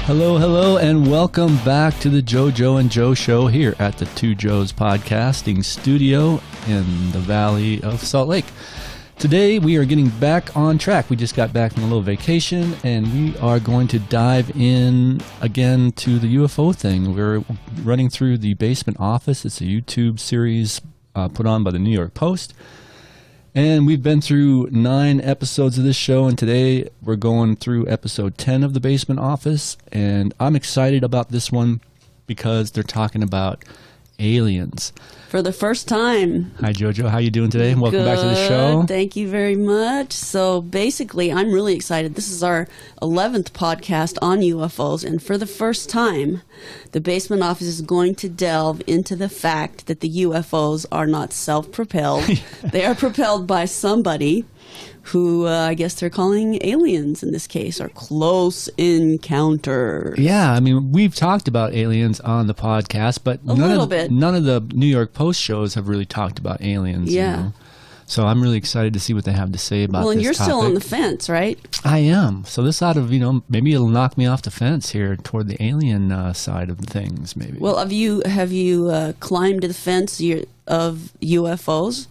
Hello, hello, and welcome back to the JoJo and Joe show here at the Two Joes podcasting studio in the Valley of Salt Lake. Today we are getting back on track. We just got back from a little vacation and we are going to dive in again to the UFO thing. We're running through the Basement Office. It's a YouTube series put on by the New York Post. And we've been through 9 episodes of this show, and today we're going through episode 10 of The Basement Office, and I'm excited about this one because they're talking about aliens. For the first time. Hi, JoJo. How you doing today? Welcome back to the show. Thank you very much. So basically, I'm really excited. This is our 11th podcast on UFOs, and for the first time, the Basement Office is going to delve into the fact that the UFOs are not self-propelled. They are propelled by somebody who I guess they're calling aliens in this case, or close encounters. Yeah, I mean, we've talked about aliens on the podcast, but none of the New York Post shows have really talked about aliens. Yeah. You know? So I'm really excited to see what they have to say about this. Well, and you're topic. still on the fence, right? I am. So this ought to, maybe it'll knock me off the fence here toward the alien side of things, maybe. Well, have you climbed the fence of UFOs?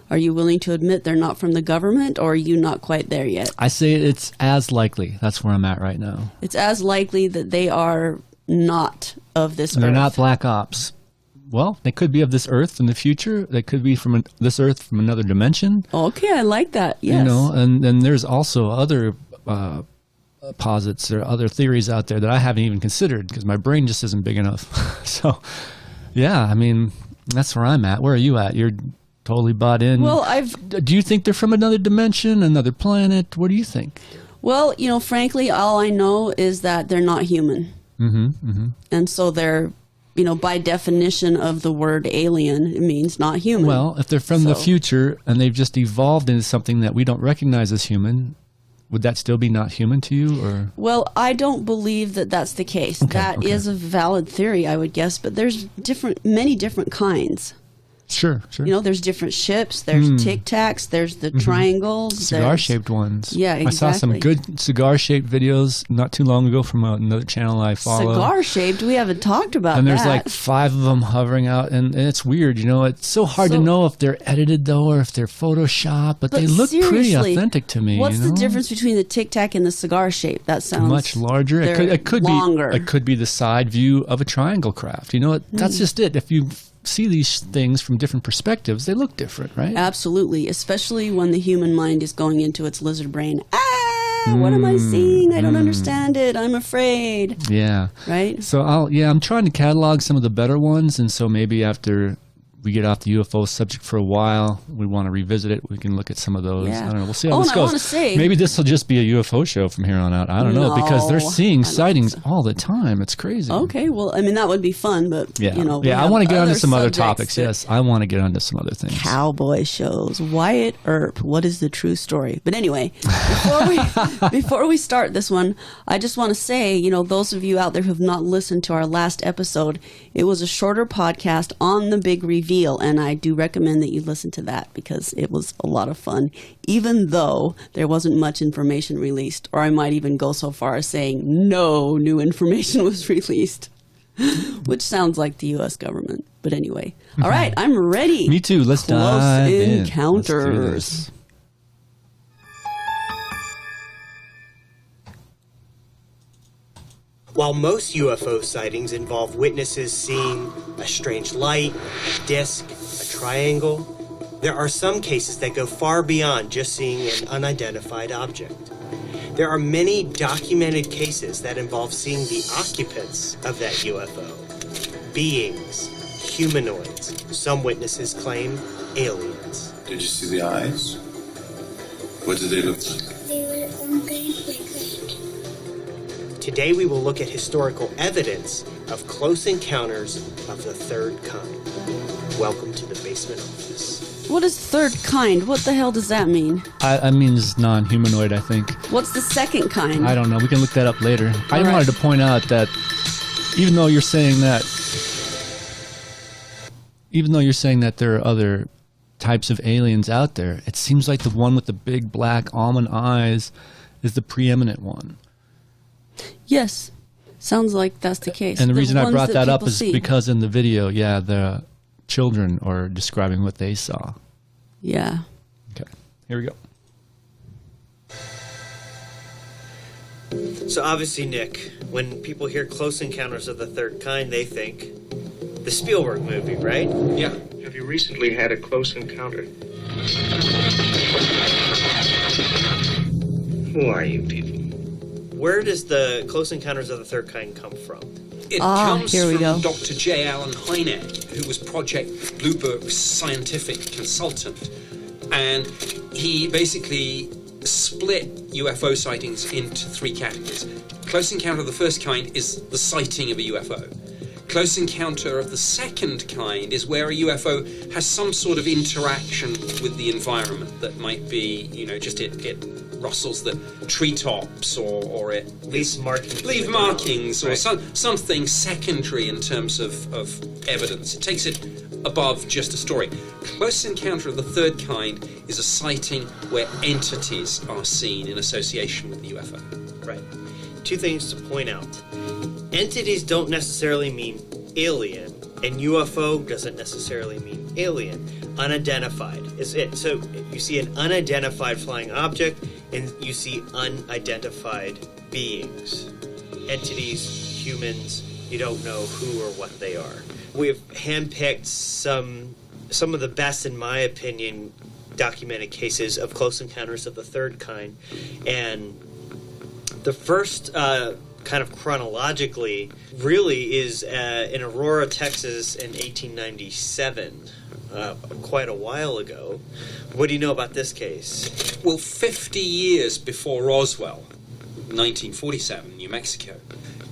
Are you willing to admit they're not from the government, or are you not quite there yet? I say it's as likely. That's where I'm at right now. It's as likely that they are not of this earth. They're not black ops. Well, they could be of this earth in the future. They could be from this earth from another dimension. Okay, I like that. Yes. And then there's also other posits. There are other theories out there that I haven't even considered because my brain just isn't big enough. So, yeah, I mean, that's where I'm at. Where are you at? You're totally bought in. Well, do you think they're from another dimension, another planet? What do you think? Well, frankly, all I know is that they're not human. Mm-hmm, mm-hmm. And so they're, by definition of the word alien, it means not human. Well, if they're from the future and they've just evolved into something that we don't recognize as human, would that still be not human to you? Or? Well, I don't believe that that's the case. Okay, that is a valid theory, I would guess, but there's many different kinds. Sure. There's different ships, there's Tic Tacs, there's the triangles. Cigar-shaped ones. Yeah, exactly. I saw some good cigar-shaped videos not too long ago from another channel I follow. Cigar-shaped? We haven't talked about that. And there's like 5 of them hovering out, and it's weird, It's so hard to know if they're edited, though, or if they're Photoshopped, but they look pretty authentic to me. What's the difference between the Tic Tac and the cigar-shaped? That sounds much larger. It could longer. It could be the side view of a triangle craft. That's just it. If you see these things from different perspectives, they look different, right? Absolutely, especially when the human mind is going into its lizard brain. What am I seeing? I don't understand it. I'm afraid. Yeah. Right? So I'm trying to catalog some of the better ones, and so maybe after we get off the UFO subject for a while, we want to revisit it. We can look at some of those. Yeah. I don't know. We'll see how this goes. I want to say, maybe this will just be a UFO show from here on out. I don't know, because they're seeing sightings all the time. It's crazy. Okay, well, I mean, that would be fun, but, I want to get onto some other topics. Yes, I want to get onto some other things. Cowboy shows. Wyatt Earp. What is the true story? But anyway, before we start this one, I just want to say, those of you out there who have not listened to our last episode, it was a shorter podcast on the big reveal, and I do recommend that you listen to that because it was a lot of fun, even though there wasn't much information released, or I might even go so far as saying no new information was released, which sounds like the U.S. government. But anyway, all right, I'm ready. Me too. Let's dive in. Encounters. While most UFO sightings involve witnesses seeing a strange light, a disc, a triangle, there are some cases that go far beyond just seeing an unidentified object. There are many documented cases that involve seeing the occupants of that UFO. Beings, humanoids, some witnesses claim aliens. Did you see the eyes? What did they look like? They were orange like that. Today we will look at historical evidence of close encounters of the third kind. Welcome to the Basement Office. What is third kind? What the hell does that mean? I mean, it's non-humanoid, I think. What's the second kind? I don't know. We can look that up later. I wanted to point out that even though you're saying that there are other types of aliens out there, it seems like the one with the big black almond eyes is the preeminent one. Yes. Sounds like that's the case. And the reason I ones brought that up people is see. because in the video, the children are describing what they saw. Yeah. Okay, here we go. So obviously, Nick, when people hear Close Encounters of the Third Kind, they think the Spielberg movie, right? Yeah. Have you recently had a close encounter? Who are you people? Where does the Close Encounters of the Third Kind come from? It comes here we go. from Dr. J. Allen Hynek, who was Project Blue Book's scientific consultant. And he basically split UFO sightings into three categories. Close encounter of the first kind is the sighting of a UFO. Close encounter of the second kind is where a UFO has some sort of interaction with the environment that might be, just it rustles the treetops or it Leaves markings. leave markings or Right. something secondary in terms of evidence. It takes it above just a story. Close encounter of the third kind is a sighting where entities are seen in association with the UFO. Right. Two things to point out. Entities don't necessarily mean alien, and UFO doesn't necessarily mean alien. Unidentified is it. So you see an unidentified flying object, and you see unidentified beings. Entities, humans, you don't know who or what they are. We've handpicked some of the best, in my opinion, documented cases of close encounters of the third kind. And the first, kind of chronologically, really is in Aurora, Texas in 1897, quite a while ago. What do you know about this case? Well, 50 years before Roswell, 1947, New Mexico,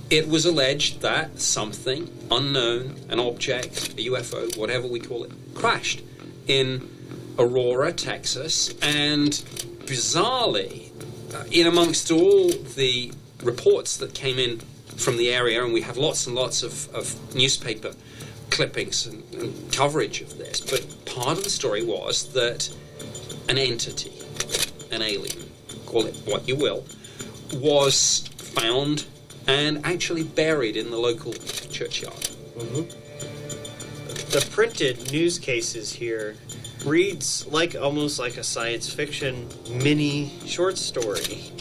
it was alleged that something unknown, an object, a UFO, whatever we call it, crashed in Aurora, Texas, and bizarrely, in amongst all the reports that came in from the area, and we have lots and lots of newspaper clippings and coverage of this, but part of the story was that an entity, an alien, call it what you will, was found and actually buried in the local churchyard. The printed news cases here reads almost like a science fiction mini short story.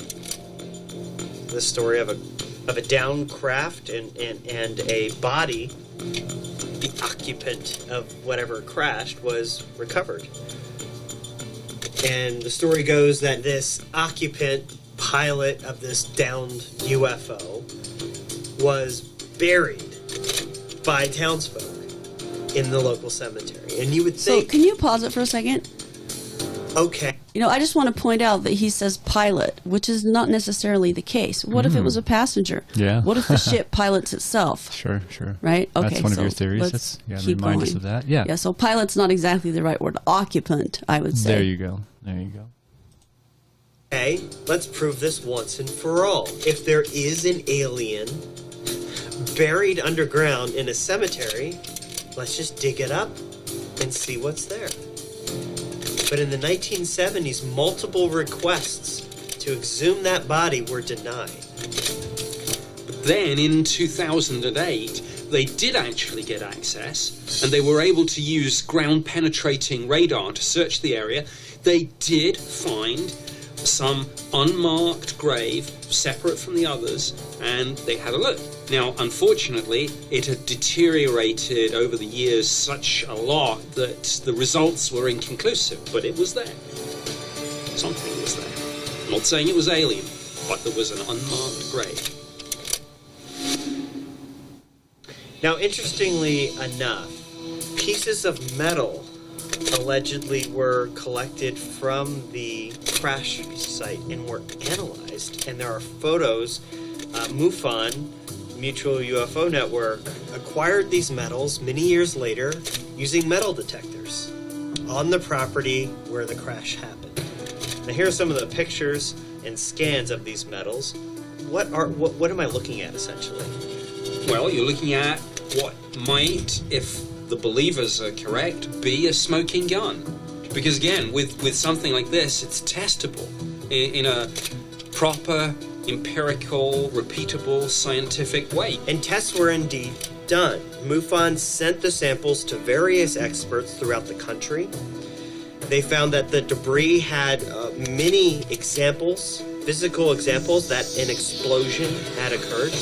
The story of a downed craft and a body, the occupant of whatever crashed, was recovered. And the story goes that this occupant, pilot of this downed UFO, was buried by townsfolk in the local cemetery. And you would So think, can you pause it for a second? okay, I just want to point out that he says pilot, which is not necessarily the case. What if it was a passenger? Yeah. What if the ship pilots itself? Sure. Right? Okay. That's one of so your theories. let's That's, keep remind us going. of that. Yeah. Yeah, so pilot's not exactly the right word. Occupant, I would say. There you go. okay, let's prove this once and for all. If there is an alien buried underground in a cemetery, let's just dig it up and see what's there. But in the 1970s, multiple requests to exhume that body were denied. Then in 2008, they did actually get access, and they were able to use ground-penetrating radar to search the area. They did find some unmarked grave separate from the others, and they had a look. Now, unfortunately, it had deteriorated over the years such a lot that the results were inconclusive, but it was there. Something was there. I'm not saying it was alien, but there was an unmarked grave. Now, interestingly enough, pieces of metal allegedly were collected from the crash site and were analyzed. And there are photos. MUFON, Mutual UFO Network, acquired these metals many years later using metal detectors on the property where the crash happened. Now, here are some of the pictures and scans of these metals. What am I looking at, essentially? Well, you're looking at what might, if the believers are correct, be a smoking gun. Because again, with something like this, it's testable in a proper empirical, repeatable, scientific way. And tests were indeed done. MUFON sent the samples to various experts throughout the country. They found that the debris had many examples, physical examples, that an explosion had occurred.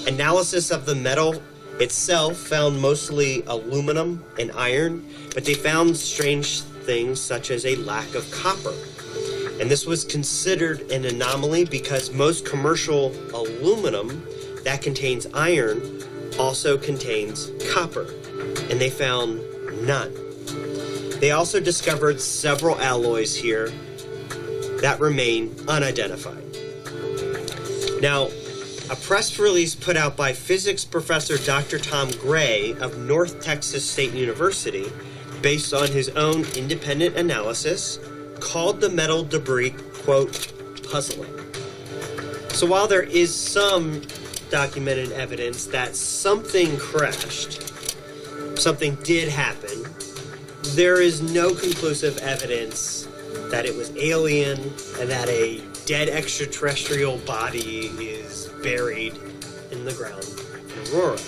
Analysis of the metal itself found mostly aluminum and iron, but they found strange things such as a lack of copper. And this was considered an anomaly because most commercial aluminum that contains iron also contains copper, and they found none. They also discovered several alloys here that remain unidentified. Now, a press release put out by physics professor Dr. Tom Gray of North Texas State University, based on his own independent analysis, called the metal debris, quote, puzzling. So while there is some documented evidence that something crashed, something did happen, there is no conclusive evidence that it was alien and that a dead extraterrestrial body is buried in the ground in Aurora.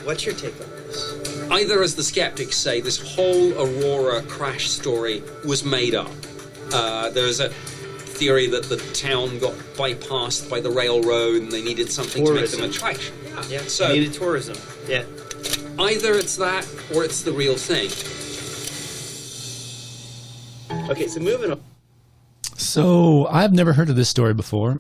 What's your take on this? Either, as the skeptics say, this whole Aurora crash story was made up. There's a theory that the town got bypassed by the railroad and they needed something to make them attraction. Yeah, So needed tourism. Yeah. either it's that or it's the real thing. Okay, so moving on. So I've never heard of this story before.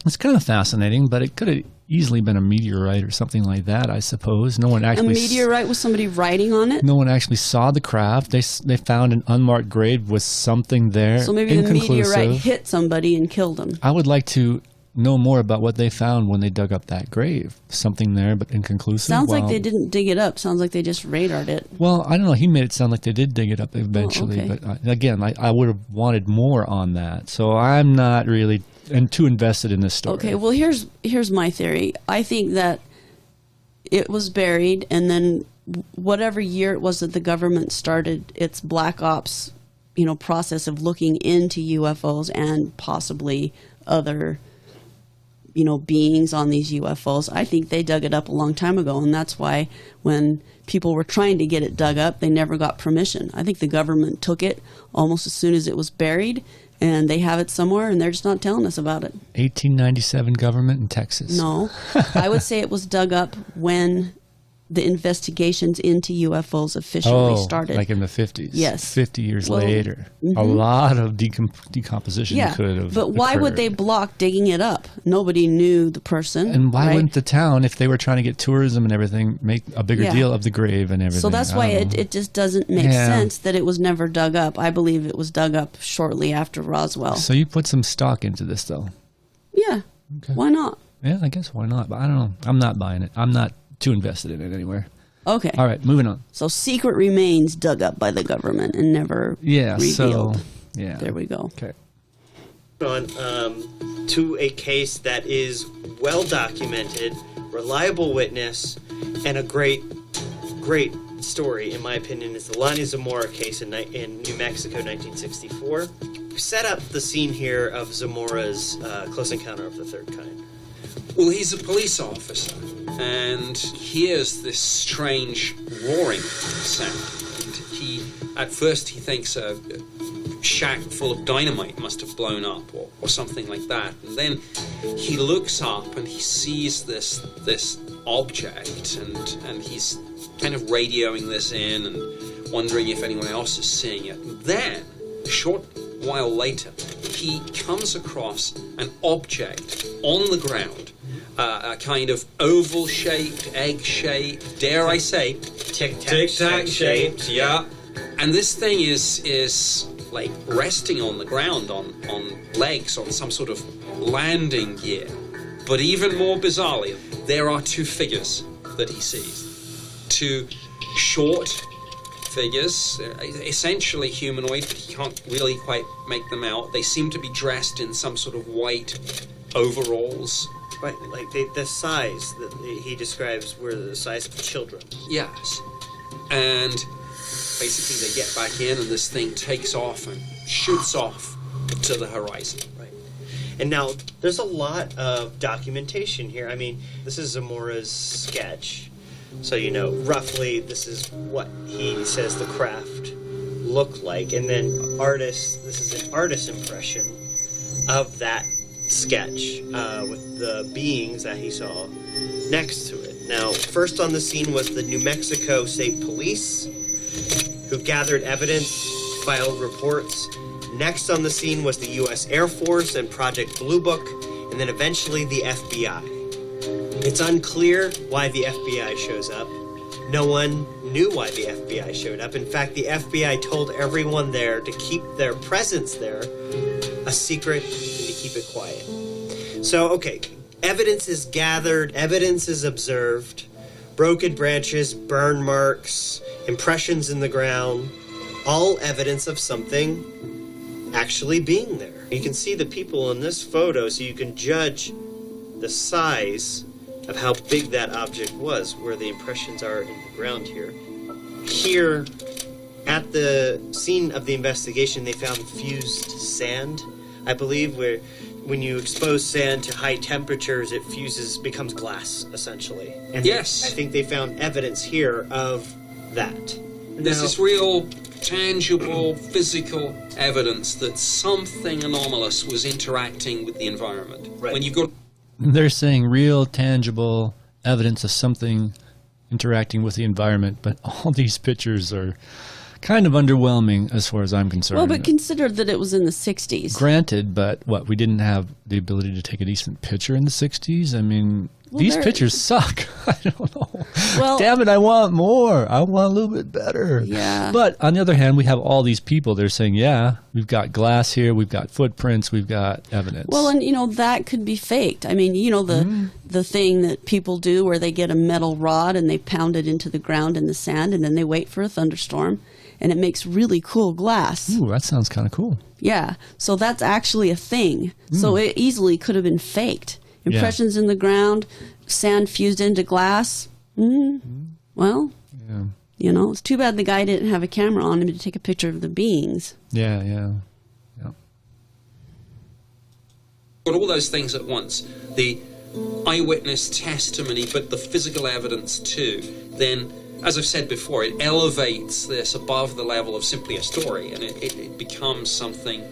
It's kind of fascinating, but it could have easily been a meteorite or something like that, I suppose. No one A actually meteorite with somebody riding on it? no one actually saw the craft. They found an unmarked grave with something there. So maybe the Inconclusive. meteorite hit somebody and killed them. I would like to know more about what they found when they dug up that grave. Something there, but inconclusive. Sounds like Well- they didn't dig it up. Sounds like they just radared it. Well, I don't know. He made it sound like they did dig it up eventually, okay. but again, I would have wanted more on that. So I'm not really too invested in this story. Okay, well here's my theory. I think that it was buried, and then whatever year it was that the government started its black ops, process of looking into UFOs and possibly other, beings on these UFOs. I think they dug it up a long time ago, and that's why when people were trying to get it dug up, they never got permission. I think the government took it almost as soon as it was buried, and they have it somewhere, and they're just not telling us about it. 1897 government in Texas. No, I would say it was dug up when the investigations into UFOs officially started. Like in the 50s. Yes. 50 years Well, later. A lot of decomposition Yeah, could have but why would occurred. they block digging it up? Nobody knew the person. And why right? wouldn't the town, if they were trying to get tourism and everything, make a bigger Yeah. deal of the grave and everything? So that's I why don't know. it just doesn't make Yeah. sense that it was never dug up. I believe it was dug up shortly after Roswell. So you put some stock into this, though. Yeah, why not? Yeah, I guess why not? But I don't know. I'm not buying it. I'm not too invested in it anywhere. Okay. All right, moving on. So secret remains dug up by the government and never Yeah, revealed. so, yeah. There we go. Okay. On to a case that is well documented, reliable witness, and a great story, in my opinion, is the Lonnie Zamora case in New Mexico, 1964. We set up the scene here of Zamora's close encounter of the third kind. Well, he's a police officer and hears this strange roaring sound. And at first he thinks a shack full of dynamite must have blown up or something like that. And then he looks up and he sees this object and he's kind of radioing this in and wondering if anyone else is seeing it. And then, a short while later, he comes across an object on the ground, a kind of oval-shaped, egg-shaped, dare I say, tic-tac shaped, yeah. And this thing is like resting on the ground on legs, on some sort of landing gear. But even more bizarrely, there are two figures that he sees. Two short figures, essentially humanoid, but he can't really quite make them out. They seem to be dressed in some sort of white overalls. Right, like the size that he describes were the size of children. Yes. And basically they get back in and this thing takes off and shoots off to the horizon. Right. And now, there's a lot of documentation here. I mean, this is Zamora's sketch. So, you know, roughly this is what he says the craft looked like. And then this is an artist's impression of that sketch with the beings that he saw next to it. Now, first on the scene was the New Mexico State Police, who gathered evidence, filed reports. Next on the scene was the U.S. Air Force and Project Blue Book, and then eventually the FBI. It's unclear why the FBI shows up. No one knew why the FBI showed up. In fact, the FBI told everyone there to keep their presence there a secret and to keep it quiet. So, okay, evidence is gathered, evidence is observed, broken branches, burn marks, impressions in the ground, all evidence of something actually being there. You can see the people in this photo, so you can judge the size of how big that object was, where the impressions are in the ground here. Here, at the scene of the investigation, they found fused sand, I believe, where when you expose sand to high temperatures, it becomes glass, essentially. And yes. I think they found evidence here of that. This is real, tangible, physical evidence that something anomalous was interacting with the environment. Right. When you've got... They're saying real, tangible evidence of something interacting with the environment, but all these pictures are kind of underwhelming as far as I'm concerned. Well, but consider that it was in the 60s. Granted, but what, we didn't have the ability to take a decent picture in the 60s? I mean, Well, these they're- pictures suck. I don't know. Well- Damn it, I want more. I want a little bit better. Yeah. But on the other hand, we have all these people. They're saying, yeah, we've got glass here, we've got footprints, we've got evidence. Well, and that could be faked. I mean, the thing that people do where they get a metal rod and they pound it into the ground in the sand and then they wait for a thunderstorm and it makes really cool glass. Ooh, that sounds kind of cool. Yeah. So that's actually a thing. So it easily could have been faked. Impressions in the ground, sand fused into glass. Well, Yeah. it's too bad the guy didn't have a camera on him to take a picture of the beings. Yeah. got all those things at once, the eyewitness testimony, but the physical evidence too, then, as I've said before, it elevates this above the level of simply a story, and it becomes something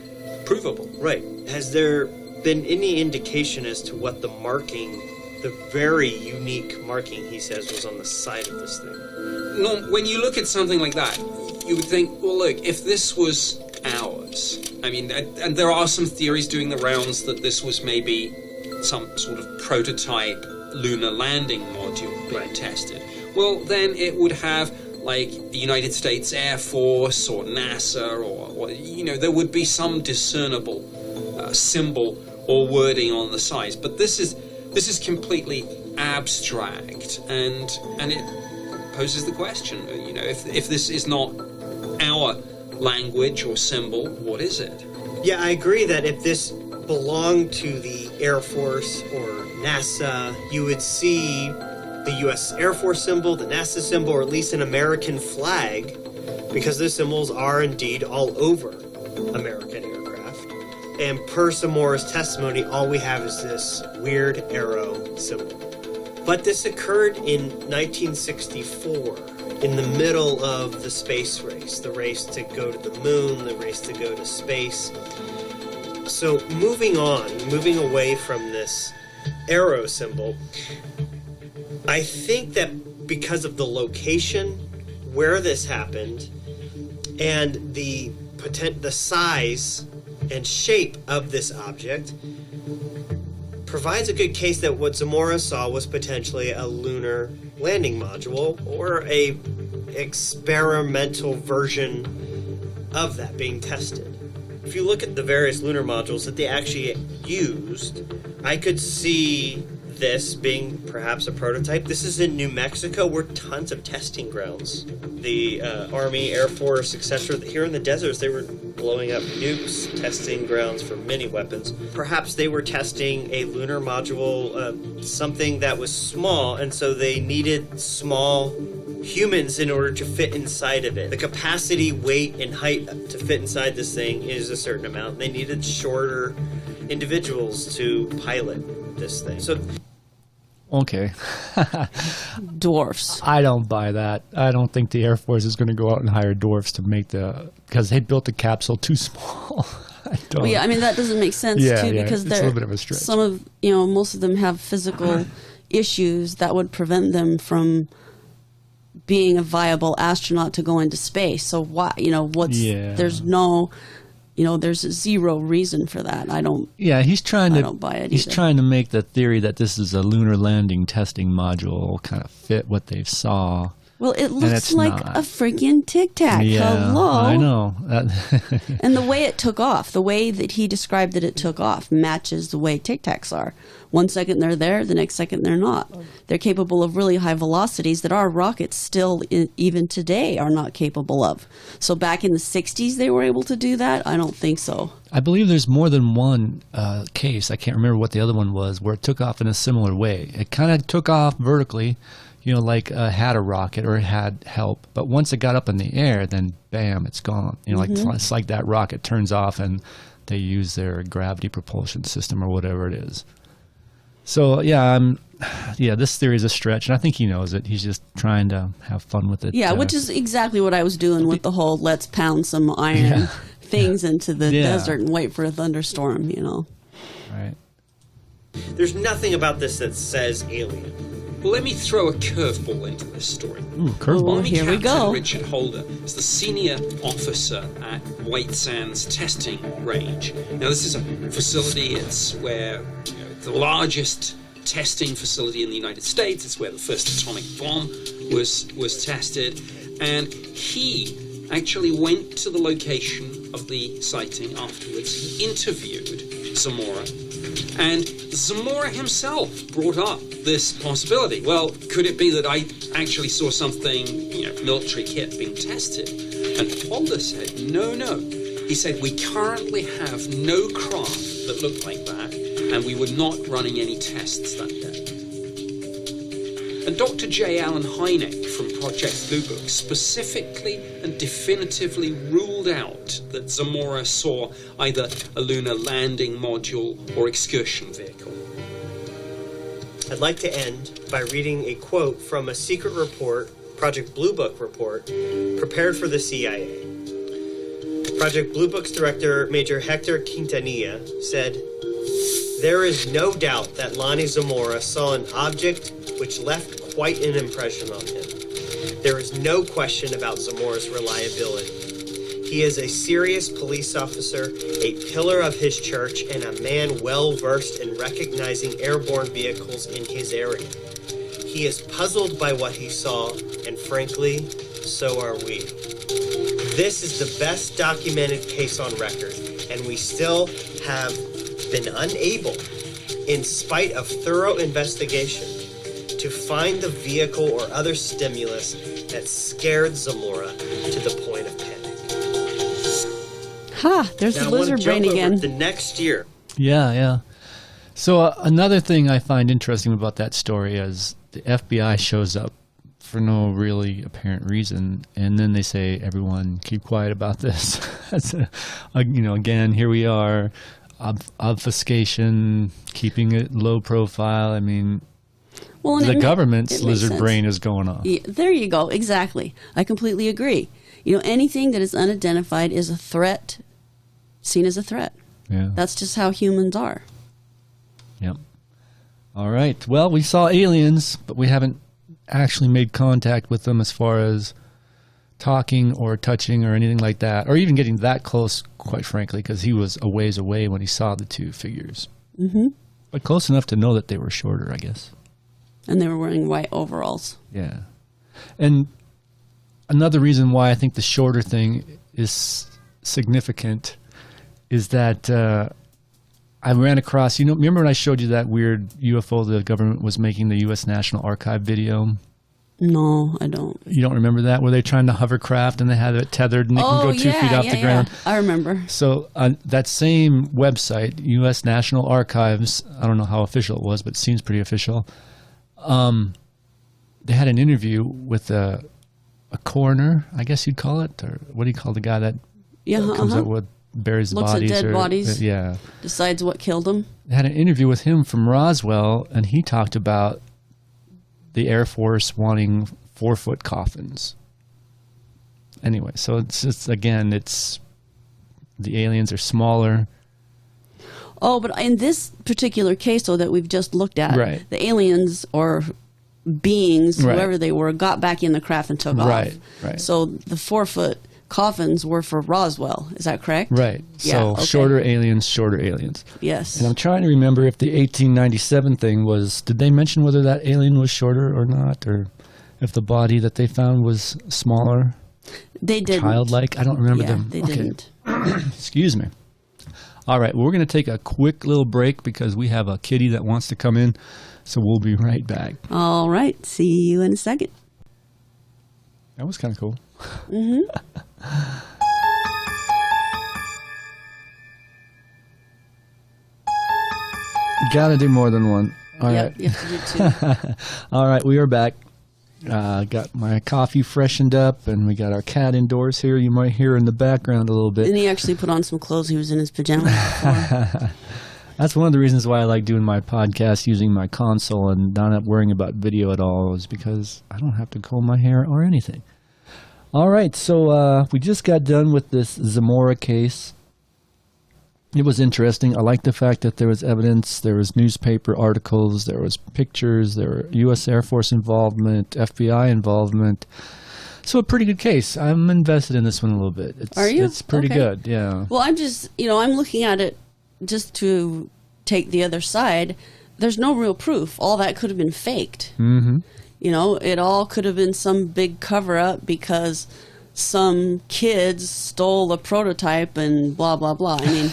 provable. Right. Has there been any indication as to what the marking, the very unique marking he says was on the side of this thing? No, when you look at something like that, you would think, well, look, if this was ours, I mean, and there are some theories doing the rounds that this was maybe some sort of prototype lunar landing module being tested. Well, then it would have, like, the United States Air Force or NASA or there would be some discernible symbol or wording on the sides. But this is completely abstract, and it poses the question, if this is not our language or symbol, what is it? Yeah, I agree that if this belonged to the Air Force or NASA, you would see the U.S. Air Force symbol, the NASA symbol, or at least an American flag, because those symbols are indeed all over American aircraft. And per Zamora's testimony, all we have is this weird arrow symbol. But this occurred in 1964, in the middle of the space race, the race to go to the moon, the race to go to space. So moving away from this arrow symbol, I think that because of the location where this happened and the size and shape of this object provides a good case that what Zamora saw was potentially a lunar landing module or a experimental version of that being tested. If you look at the various lunar modules that they actually used, I could see this being perhaps a prototype. This is in New Mexico, where tons of testing grounds. The Army, Air Force, etc. Here in the deserts, they were blowing up nukes, testing grounds for many weapons. Perhaps they were testing a lunar module, something that was small, and so they needed small humans in order to fit inside of it. The capacity, weight, and height to fit inside this thing is a certain amount. They needed shorter individuals to pilot this thing. So, Okay. Dwarfs. I don't buy that. I don't think the Air Force is going to go out and hire dwarfs to make because they built the capsule too small. I don't. Well, yeah, I mean, that doesn't make sense, Yeah, too, yeah, because it's a they're little bit of a stretch. some of, most of them have physical issues that would prevent them from being a viable astronaut to go into space. So why, there's no, there's zero reason for that. I don't buy it He's either. trying to make the theory that this is a lunar landing testing module kind of fit what they saw. Well, it looks it's like not. a freaking Tic Tac. Yeah, Hello. I know. And the way it took off, the way that he described that it took off, matches the way Tic Tacs are. 1 second they're there, the next second they're not. They're capable of really high velocities that our rockets still, even today, are not capable of. So back in the 60s they were able to do that? I don't think so. I believe there's more than one case. I can't remember what the other one was, where it took off in a similar way. It kind of took off vertically, like had a rocket or it had help. But once it got up in the air, then bam, it's gone. It's like that rocket turns off and they use their gravity propulsion system or whatever it is. So this theory is a stretch, and I think he knows it. He's just trying to have fun with it. Yeah, which is exactly what I was doing with the whole let's pound some iron things into the desert and wait for a thunderstorm, Right. there's nothing about this that says alien. Well, let me throw a curveball into this story. Ooh, curveball. Army here we Captain go. Richard Holder is the senior officer at White Sands Testing Range. Now, this is a facility. It's where the largest testing facility in the United States. It's where the first atomic bomb was tested, and he actually went to the location of the sighting afterwards. He interviewed Zamora, and Zamora himself brought up this possibility. Well, could it be that I actually saw something, military kit being tested? And Holder said, no. He said, we currently have no craft that looked like that, and we were not running any tests that day. And Dr. J. Allen Hynek from Project Blue Book specifically and definitively ruled out that Zamora saw either a lunar landing module or excursion vehicle. I'd like to end by reading a quote from a secret report, Project Blue Book report, prepared for the CIA. Project Blue Book's director, Major Hector Quintanilla, said, "There is no doubt that Lonnie Zamora saw an object which left quite an impression on him. There is no question about Zamora's reliability. He is a serious police officer, a pillar of his church, and a man well-versed in recognizing airborne vehicles in his area. He is puzzled by what he saw, and frankly, so are we. This is the best documented case on record, and we still have been unable, in spite of thorough investigation, to find the vehicle or other stimulus that scared Zamora to the point of panic." Ha! There's Now, the I want lizard to brain jump over again. the next year. Yeah. So another thing I find interesting about that story is the FBI shows up for no really apparent reason, and then they say, "Everyone, keep quiet about this." Again, here we are, obfuscation, keeping it low profile. I mean, Well, and the it government's makes lizard sense. brain is going off. Yeah, there you go. Exactly. I completely agree. Anything that is unidentified is a threat, seen as a threat. Yeah. That's just how humans are. Yep. All right. Well, we saw aliens, but we haven't actually made contact with them as far as talking or touching or anything like that, or even getting that close, quite frankly, because he was a ways away when he saw the two figures. Mm-hmm. But close enough to know that they were shorter, I guess. And they were wearing white overalls. Yeah. And another reason why I think the shorter thing is significant is that I ran across, remember when I showed you that weird UFO the government was making, the U.S. National Archive video? No, I don't. You don't remember that? Where they're trying to hovercraft and they have it tethered and it can go 2 feet off the ground? I remember. So that same website, U.S. National Archives, I don't know how official it was, but it seems pretty official. They had an interview with a coroner, I guess you'd call it, or what do you call the guy that comes up with buries the Looks bodies? at dead bodies. Yeah. Decides what killed them. I had an interview with him from Roswell, and he talked about the Air Force wanting 4-foot coffins. Anyway, so it's the aliens are smaller. Oh, but in this particular case, though, that we've just looked at, Right. the aliens or beings, Right. whoever they were, got back in the craft and took off. Right. So the 4-foot coffins were for Roswell. Is that correct? Right. Yeah, So okay. shorter aliens. Yes. And I'm trying to remember if the 1897 thing was, did they mention whether that alien was shorter or not? Or if the body that they found was smaller, They didn't. childlike? I don't remember Yeah, them. they Okay. didn't. Excuse me. All right, well, we're going to take a quick little break because we have a kitty that wants to come in. So we'll be right back. All right. See you in a second. That was kind of cool. Gotta do more than one. All right. Yep, you have to do two. All right, we are back. Got my coffee freshened up, and we got our cat indoors here. You might hear in the background a little bit. And he actually put on some clothes. He was in his pajamas before. That's one of the reasons why I like doing my podcast using my console and not worrying about video at all, is because I don't have to comb my hair or anything. All right, so we just got done with this Zamora case. It was interesting. I like the fact that there was evidence, there was newspaper articles, there was pictures, there were U.S. Air Force involvement, FBI involvement. So a pretty good case. I'm invested in this one a little bit. Are you? It's pretty Okay. good, yeah. Well, I'm just, I'm looking at it just to take the other side. There's no real proof. All that could have been faked. Mm-hmm. It all could have been some big cover-up because some kids stole a prototype and blah, blah, blah. I mean,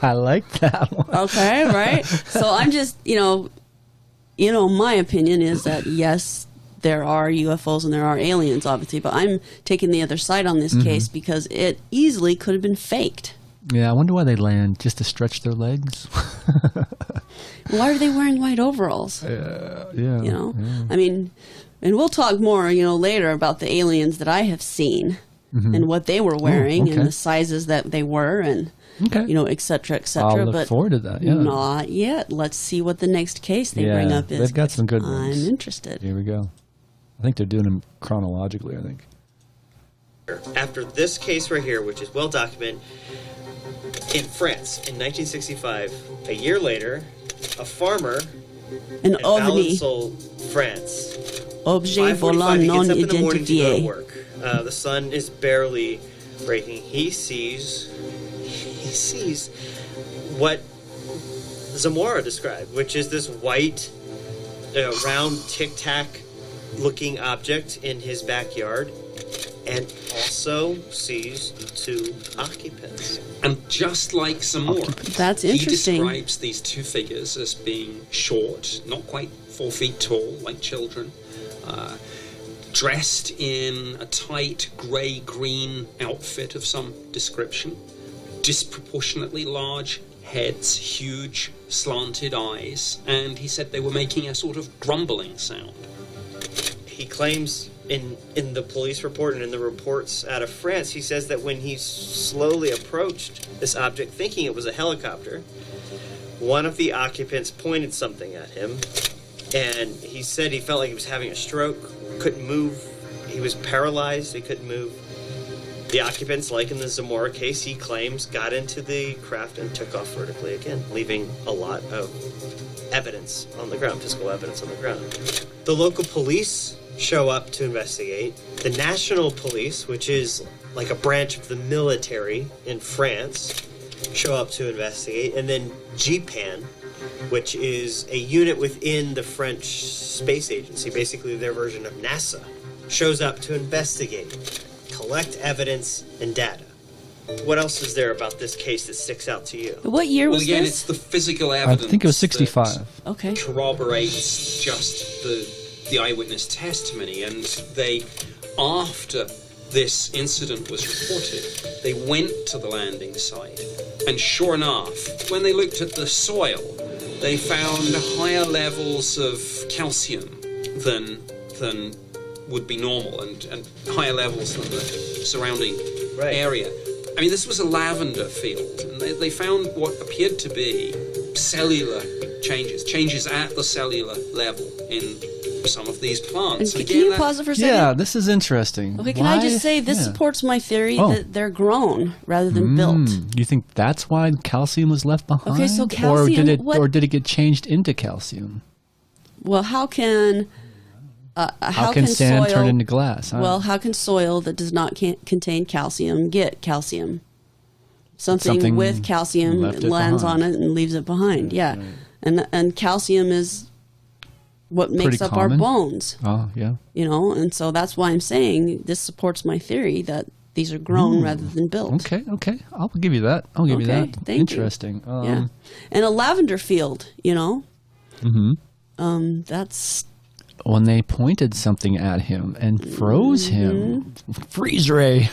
I like that one. okay, right? So I'm just, my opinion is that, yes, there are UFOs and there are aliens, obviously, but I'm taking the other side on this case because it easily could have been faked. Yeah, I wonder why they land, just to stretch their legs. Why are they wearing white overalls? Yeah. I mean, and we'll talk more, later about the aliens that I have seen and what they were wearing okay. and the sizes that they were and, Okay. et cetera, et cetera. I'll look but forward to that, yeah. not yet. Let's see what the next case they Yeah, bring up is. they've got some good ones. I'm interested. Here we go. I think they're doing them chronologically, I think. After this case right here, which is well documented, in France in 1965, a year later, a farmer An in ovni, Valençol, France, objet 5:45, volant he non gets up in the morning to go to identifié. work. The sun is barely breaking. He sees what Zamora described, which is this white, round tic-tac looking object in his backyard, and also sees two occupants. And just like Zamora, That's interesting. he describes these two figures as being short, not quite 4 feet tall, like children, dressed in a tight grey-green outfit of some description, disproportionately large heads, huge slanted eyes, and he said they were making a sort of grumbling sound. He claims in the police report and in the reports out of France, he says that when he slowly approached this object, thinking it was a helicopter, one of the occupants pointed something at him, and he said he felt like he was having a stroke, couldn't move, he was paralyzed, he couldn't move. The occupants, like in the Zamora case, he claims got into the craft and took off vertically again, leaving a lot of evidence on the ground, physical evidence on the ground. The local police show up to investigate. The National Police, which is like a branch of the military in France, show up to investigate. And then GPAN, which is a unit within the French Space Agency, basically their version of NASA, shows up to investigate, collect evidence and data. What else is there about this case that sticks out to you? What year Well, was again, this? it's the physical I evidence. think it was that 65. Okay. corroborates just the eyewitness testimony, and they, after this incident was reported, they went to the landing site, and sure enough, when they looked at the soil, they found higher levels of calcium than would be normal and higher levels than the surrounding Right. area. I mean, this was a lavender field, and they found what appeared to be cellular changes at the cellular level in some of these plants. And can you pause it for a second? Yeah, this is interesting. Okay, can I just say this supports my theory that they're grown rather than built. You think that's why calcium was left behind? Okay, so calcium, or did it get changed into calcium? Well, how can sand soil turn into glass? Huh? Well, how can soil that does not contain calcium get calcium? Something with calcium lands on it and leaves it behind. Yeah, right. And calcium is what makes up our bones. Oh, yeah. You know, and so that's why I'm saying this supports my theory that these are grown rather than built. Okay. I'll give you that. I'll give you that. Thank Interesting. You. Yeah. And a lavender field, you know. That's when they pointed something at him and froze him. Freeze ray.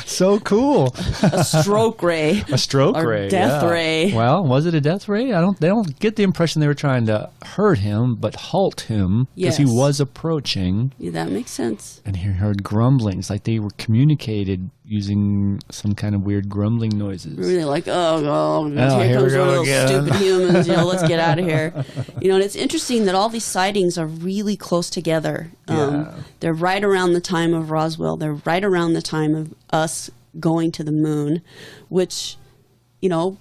So cool. A stroke ray. A stroke ray. Death ray. Well, was it a death ray? They don't get the impression they were trying to hurt him, but halt him because he was approaching. Yeah, that makes sense. And he heard grumblings, like they were communicated using some kind of weird grumbling noises. Really like, here comes one of those stupid humans, let's get out of here. And it's interesting that all these sightings are really close together. They're right around the time of Roswell. They're right around the time of us going to the moon, which,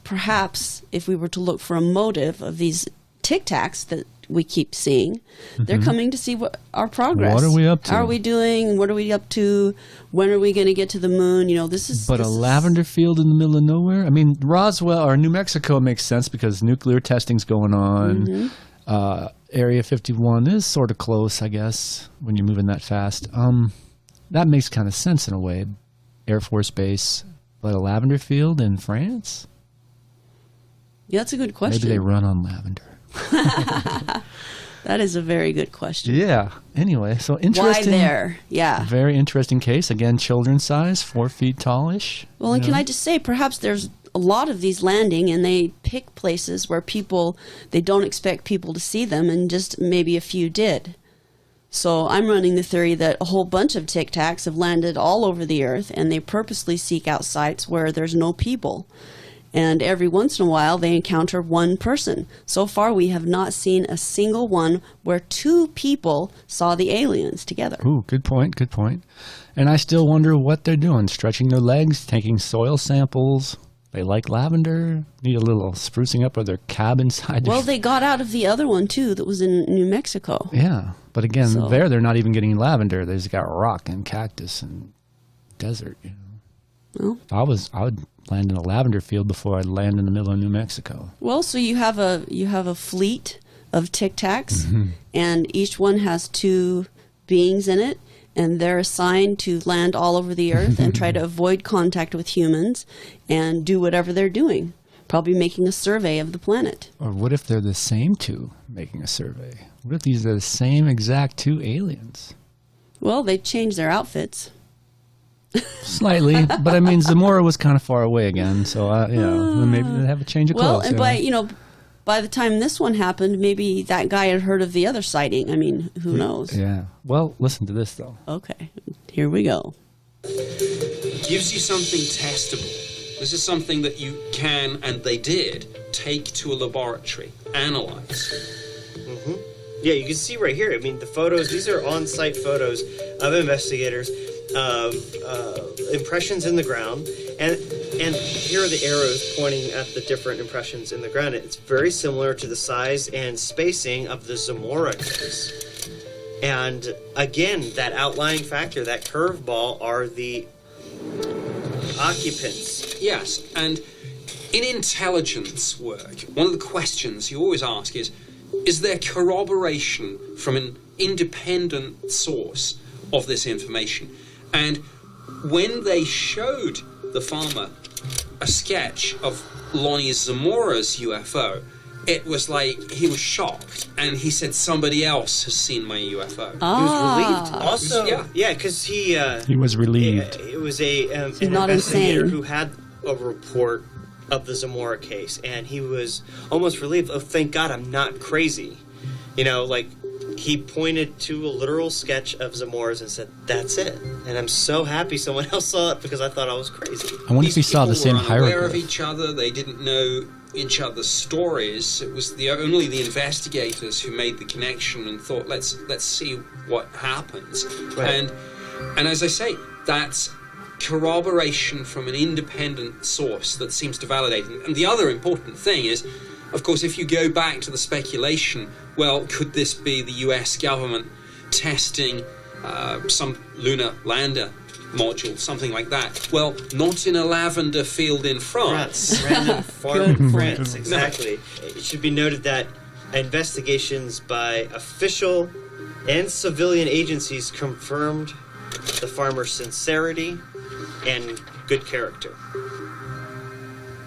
perhaps if we were to look for a motive of these Tic Tacs that we keep seeing, they're coming to see what our progress. What are we up to? How are we doing? What are we up to? When are we going to get to the moon? This is. But a lavender field in the middle of nowhere. I mean, Roswell or New Mexico makes sense because nuclear testing's going on. Area 51 is sort of close, I guess, when you're moving that fast. That makes kind of sense in a way. Air Force Base, but a lavender field in France? Yeah, that's a good question. Maybe they run on lavender. That is a very good question. Yeah. Anyway, so interesting. Why there? Yeah. Very interesting case. Again, children's size, 4 feet tallish. Well, and can I just say, perhaps there's a lot of these landing and they pick places where they don't expect people to see them, and just maybe a few did. So I'm running the theory that a whole bunch of Tic Tacs have landed all over the earth, and they purposely seek out sites where there's no people. And every once in a while, they encounter one person. So far, we have not seen a single one where 2 people saw the aliens together. Ooh, good point. And I still wonder what they're doing, stretching their legs, taking soil samples. They like lavender, need a little sprucing up of their cabin side. Well, they got out of the other one, too, that was in New Mexico. Yeah, but again, they're not even getting lavender. They just got rock and cactus and desert, Well, I would land in a lavender field before I'd land in the middle of New Mexico. Well, so you have a fleet of Tic Tacs, and each one has 2 beings in it, and they're assigned to land all over the earth and try to avoid contact with humans and do whatever they're doing, probably making a survey of the planet. Or what if they're the same 2 making a survey? What if these are the same exact 2 aliens? Well, they changed their outfits. Slightly, but I mean, Zamora was kind of far away again, so maybe they have a change of clothes. Well, and by the time this one happened, maybe that guy had heard of the other sighting. I mean, who knows? Yeah. Well, listen to this though. Okay, here we go. Gives you something testable. This is something that you can, and they did, take to a laboratory, analyze. Yeah, you can see right here. I mean, the photos, these are on-site photos of investigators of impressions in the ground. And here are the arrows pointing at the different impressions in the ground. It's very similar to the size and spacing of the Zamora case. And again, that outlying factor, that curveball, are the occupants. Yes, and in intelligence work, one of the questions you always ask is there corroboration from an independent source of this information? And when they showed the farmer a sketch of Lonnie Zamora's UFO, it was like he was shocked, and he said somebody else has seen my UFO. He was relieved. Also, because he was relieved. It was an not investigator insane. who had a report of the Zamora case, and he was almost relieved. Oh, thank God I'm not crazy. he pointed to a literal sketch of Zamora's and said, "That's it." And I'm so happy someone else saw it because I thought I was crazy. I wonder if he saw the same These people were unaware of hieroglyph. each other. They didn't know each other's stories. It was only the investigators who made the connection and thought, let's see what happens. Right. And as I say, that's corroboration from an independent source that seems to validate. And the other important thing is, of course, if you go back to the speculation, well, could this be the US government testing some lunar lander module, something like that? Well, not in a lavender field in France. Random farm in France, exactly. It should be noted that investigations by official and civilian agencies confirmed the farmer's sincerity and good character.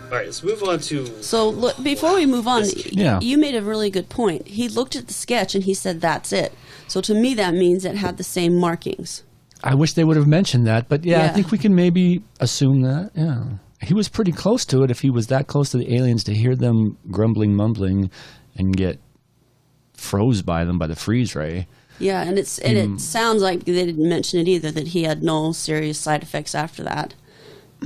All right, let's move on to... So look, before we move on, Yeah. you made a really good point. He looked at the sketch and he said, "That's it." So to me, that means it had the same markings. I wish they would have mentioned that, but yeah, I Yeah. think we can maybe assume that. Yeah, he was pretty close to it. If he was that close to the aliens, to hear them grumbling, mumbling, and get froze by them by the freeze ray. Yeah, and it sounds like they didn't mention it either, that he had no serious side effects after that.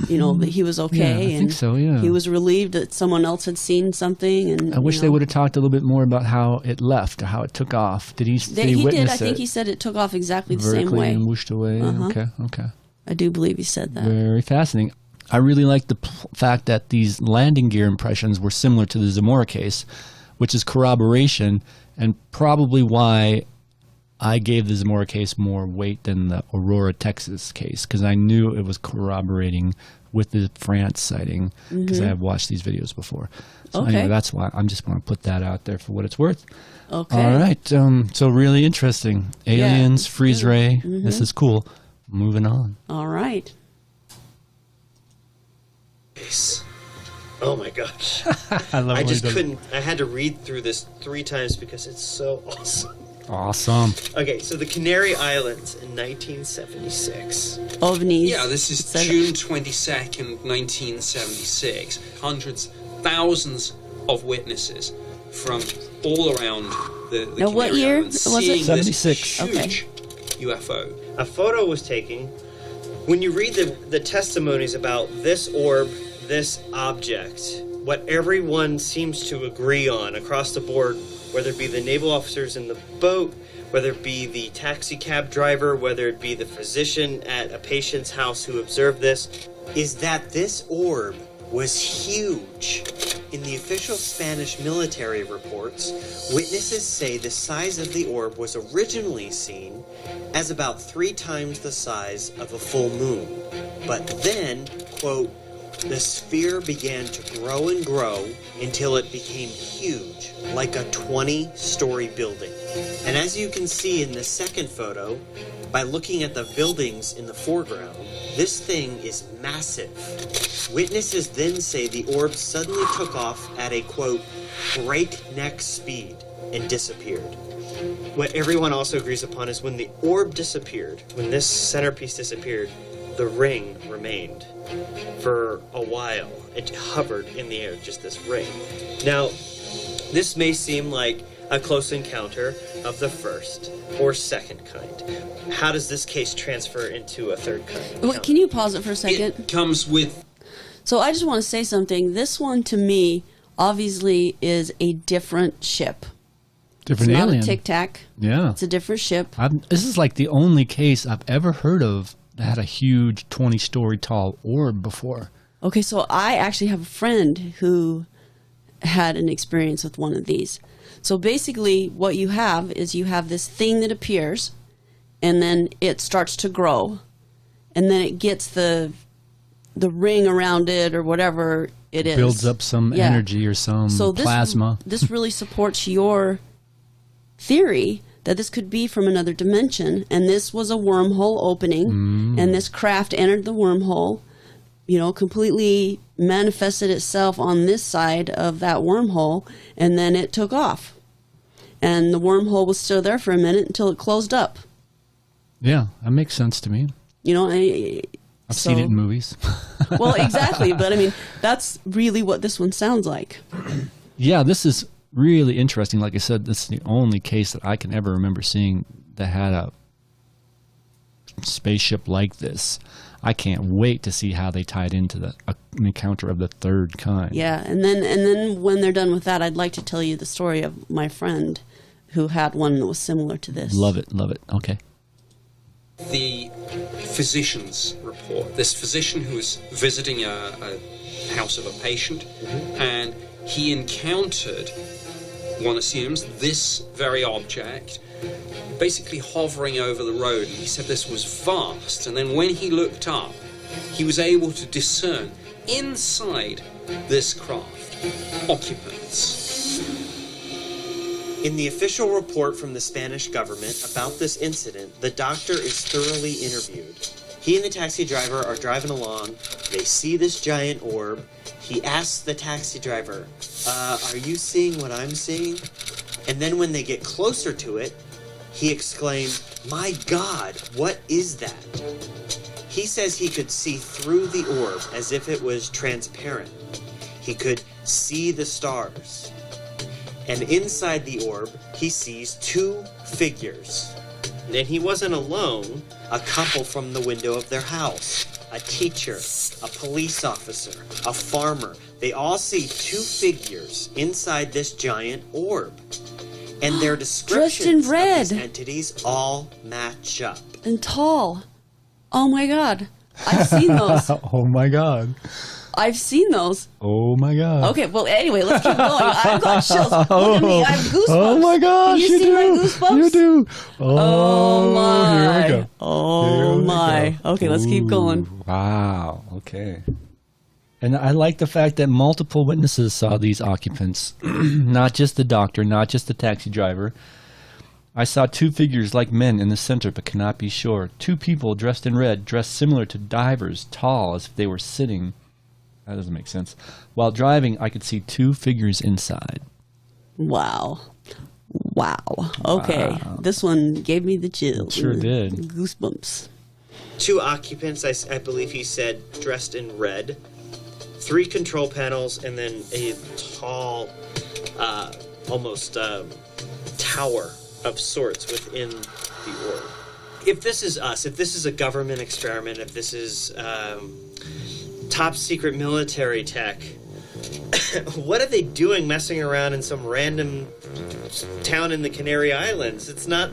You know, that he was okay. Yeah, I think so, yeah. He was relieved that someone else had seen something. And I wish they would have talked a little bit more about how it left or how it took off. Did he? He witness did. I it think he said it took off exactly the same vertically way. and whooshed away? Okay. I do believe he said that. Very fascinating. I really like the fact that these landing gear impressions were similar to the Zamora case, which is corroboration, and probably why I gave the Zamora case more weight than the Aurora, Texas case, because I knew it was corroborating with the France sighting, because I have watched these videos before. So Okay. anyway, that's why I'm just going to put that out there for what it's worth. Okay. All right. So really interesting. Aliens, freeze ray. This is cool. Moving on. All right. Oh my gosh. I love I just couldn't... I had to read through this 3 times because it's so awesome. Awesome. Okay, so the Canary Islands in 1976. OVNIs. Yeah, this is Said- June 22nd, 1976. Hundreds, thousands of witnesses from all around the Now, what Canary year Islands was it? seeing 76. this huge UFO. A photo was taken. When you read the testimonies about this orb, this object, what everyone seems to agree on across the board, whether it be the naval officers in the boat, whether it be the taxi cab driver, whether it be the physician at a patient's house who observed this, is that this orb was huge. In the official Spanish military reports, witnesses say the size of the orb was originally seen as about 3 times the size of a full moon. But then, quote, the sphere began to grow and grow until it became huge, like a 20-story building. And as you can see in the second photo, by looking at the buildings in the foreground, this thing is massive. Witnesses then say the orb suddenly took off at a, quote, breakneck speed and disappeared. What everyone also agrees upon is when the orb disappeared, when this centerpiece disappeared, the ring remained for a while. It hovered in the air, just this ring. Now, this may seem like a close encounter of the first or second kind. How does this case transfer into a third kind? Wait, can you pause it for a second? It comes with So I just want to say something. This one, to me, obviously is a different ship. Different It's alien. not a Tic Tac. Yeah. It's a different ship. This is like the only case I've ever heard of that had a huge 20-story tall orb before. Okay, so I actually have a friend who had an experience with one of these. So basically what you have is you have this thing that appears, and then it starts to grow, and then it gets the ring around it or whatever it is. Builds up some Yeah. energy or some So plasma. This really supports your theory that this could be from another dimension, and this was a wormhole opening, and this craft entered the wormhole, completely manifested itself on this side of that wormhole, and then it took off. And the wormhole was still there for a minute until it closed up. Yeah, that makes sense to me. I've seen it in movies. Well, exactly, but I mean, that's really what this one sounds like. Yeah, this is really interesting. Like I said, this is the only case that I can ever remember seeing that had a spaceship like this. I can't wait to see how they tie it into an encounter of the third kind. Yeah, and then when they're done with that, I'd like to tell you the story of my friend who had one that was similar to this. Love it. Okay. The physician's report. This physician who was visiting a house of a patient, and he encountered, one assumes, this very object basically hovering over the road. And he said this was vast, and then when he looked up, he was able to discern inside this craft occupants. In the official report from the Spanish government about this incident, the doctor is thoroughly interviewed. He and the taxi driver are driving along. They see this giant orb. He asks the taxi driver, are you seeing what I'm seeing? And then when they get closer to it, he exclaimed, "My God, what is that?" He says he could see through the orb as if it was transparent. He could see the stars. And inside the orb, he sees two figures. And he wasn't alone. A couple from the window of their house. A teacher, a police officer, a farmer. They all see two figures inside this giant orb. And their descriptions of these entities all match up. And tall. Oh my God. I've seen those. Oh my God. I've seen those. Oh my God. Okay, well, anyway, let's keep going. I've got chills. Look at me. I have goosebumps. Oh my gosh. Can you see my goosebumps? You do. Oh my. Here we go. Oh Here we my. go. Okay, let's keep going. Wow. Okay. And I like the fact that multiple witnesses saw these occupants, not just the doctor, not just the taxi driver. I saw two figures like men in the center, but cannot be sure. Two people dressed in red, dressed similar to divers, tall as if they were sitting. That doesn't make sense. While driving, I could see two figures inside. Wow. Okay. Wow. This one gave me the chills. It sure did. Goosebumps. Two occupants, I believe he said, dressed in red. 3 control panels, and then a tall, almost tower of sorts within the orb. If this is us, if this is a government experiment, if this is top secret military tech, what are they doing messing around in some random town in the Canary Islands? It's not...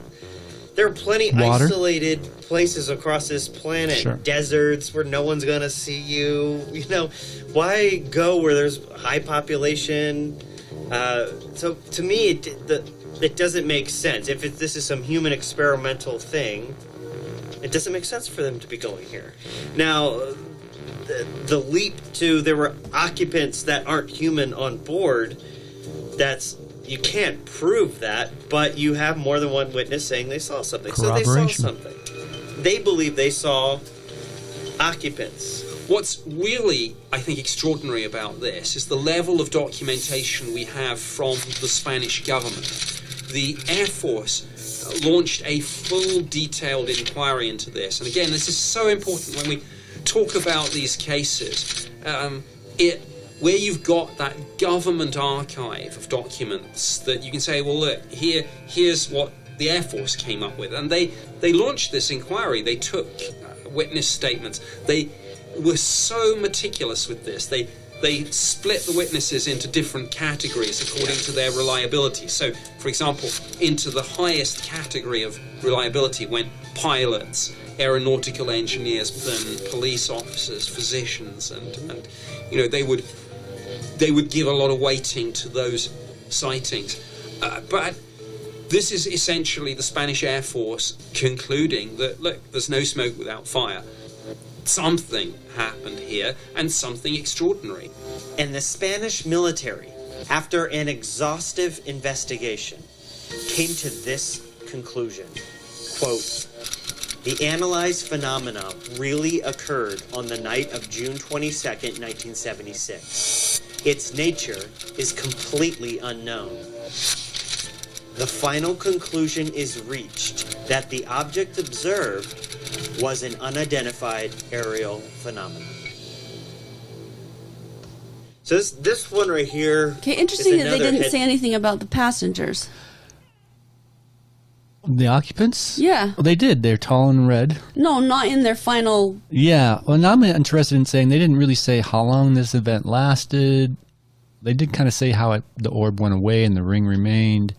There are plenty isolated places across this planet, Sure. deserts where no one's going to see you. You know, why go where there's high population? So to me, it doesn't make sense. If this is some human experimental thing, it doesn't make sense for them to be going here. Now, the leap to there were occupants that aren't human on board, you can't prove that, but you have more than one witness saying they saw something. So they saw something. They believe they saw occupants. What's really, I think, extraordinary about this is the level of documentation we have from the Spanish government. The Air Force launched a full, detailed inquiry into this. And again, this is so important when we talk about these cases. Where you've got that government archive of documents that you can say, well, look, here's what the Air Force came up with. And they launched this inquiry. They took witness statements. They were so meticulous with this. They split the witnesses into different categories according to their reliability. So, for example, into the highest category of reliability went pilots, aeronautical engineers, then police officers, physicians, and you know, they would give a lot of weighting to those sightings. But this is essentially the Spanish Air Force concluding that, look, there's no smoke without fire. Something happened here, and something extraordinary. And the Spanish military, after an exhaustive investigation, came to this conclusion. Quote, "The analyzed phenomena really occurred on the night of June 22nd, 1976. Its nature is completely unknown. The final conclusion is reached that the object observed was an unidentified aerial phenomenon." So this one right here. Okay, interesting is that they another didn't head- say anything about the passengers. The occupants? Yeah. Well, they did. They're tall and red. No, not in their final. Yeah. Well, now I'm interested in saying they didn't really say how long this event lasted. They did kind of say how the orb went away and the ring remained.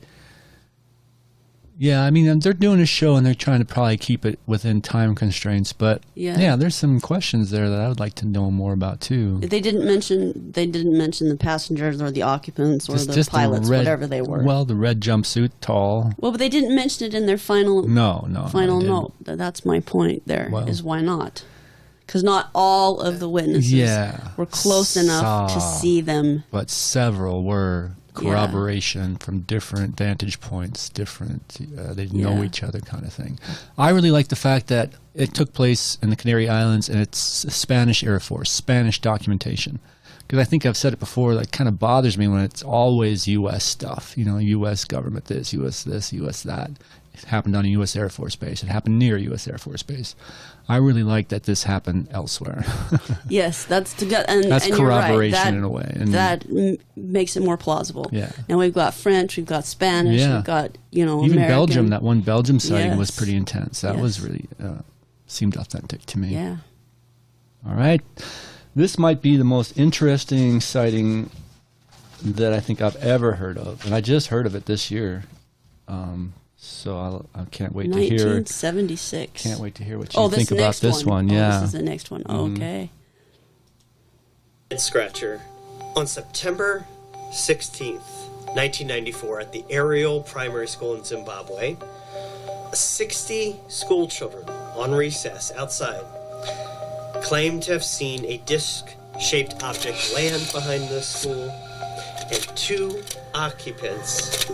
Yeah, I mean, they're doing a show and they're trying to probably keep it within time constraints. But yeah, there's some questions there that I would like to know more about too. They didn't mention the passengers or the occupants or the pilots, whatever they were. Well, the red jumpsuit, tall. Well, but they didn't mention it in their final. No, Final they didn't. note. That's my point. There is Well. why not? Because not all of the witnesses were close enough to see them. But several were corroboration from different vantage points, they know each other kind of thing. I really like the fact that it took place in the Canary Islands and it's Spanish Air Force, Spanish documentation. Because I think I've said it before, that kind of bothers me when it's always U.S. stuff. You know, U.S. government this, U.S. this, U.S. that. It happened on a U.S. Air Force base. It happened near a U.S. Air Force base. I really like that this happened elsewhere. Yes, that's that's and corroboration you're right. in a way. And that makes it more plausible. Yeah. Now we've got French, we've got Spanish, we've got, even American. Belgium. That one Belgium sighting was Yes. pretty intense. That Yes. was really seemed authentic to me. Yeah. All right. This might be the most interesting sighting that I think I've ever heard of, and I just heard of it this year. So I can't wait to hear. 1976. Can't wait to hear what you think about this one. Oh, Yeah. this is the next one. Okay. Head scratcher. On September 16th, 1994, at the Ariel Primary School in Zimbabwe, 60 school children on recess outside claimed to have seen a disc-shaped object land behind the school, and 2 occupants,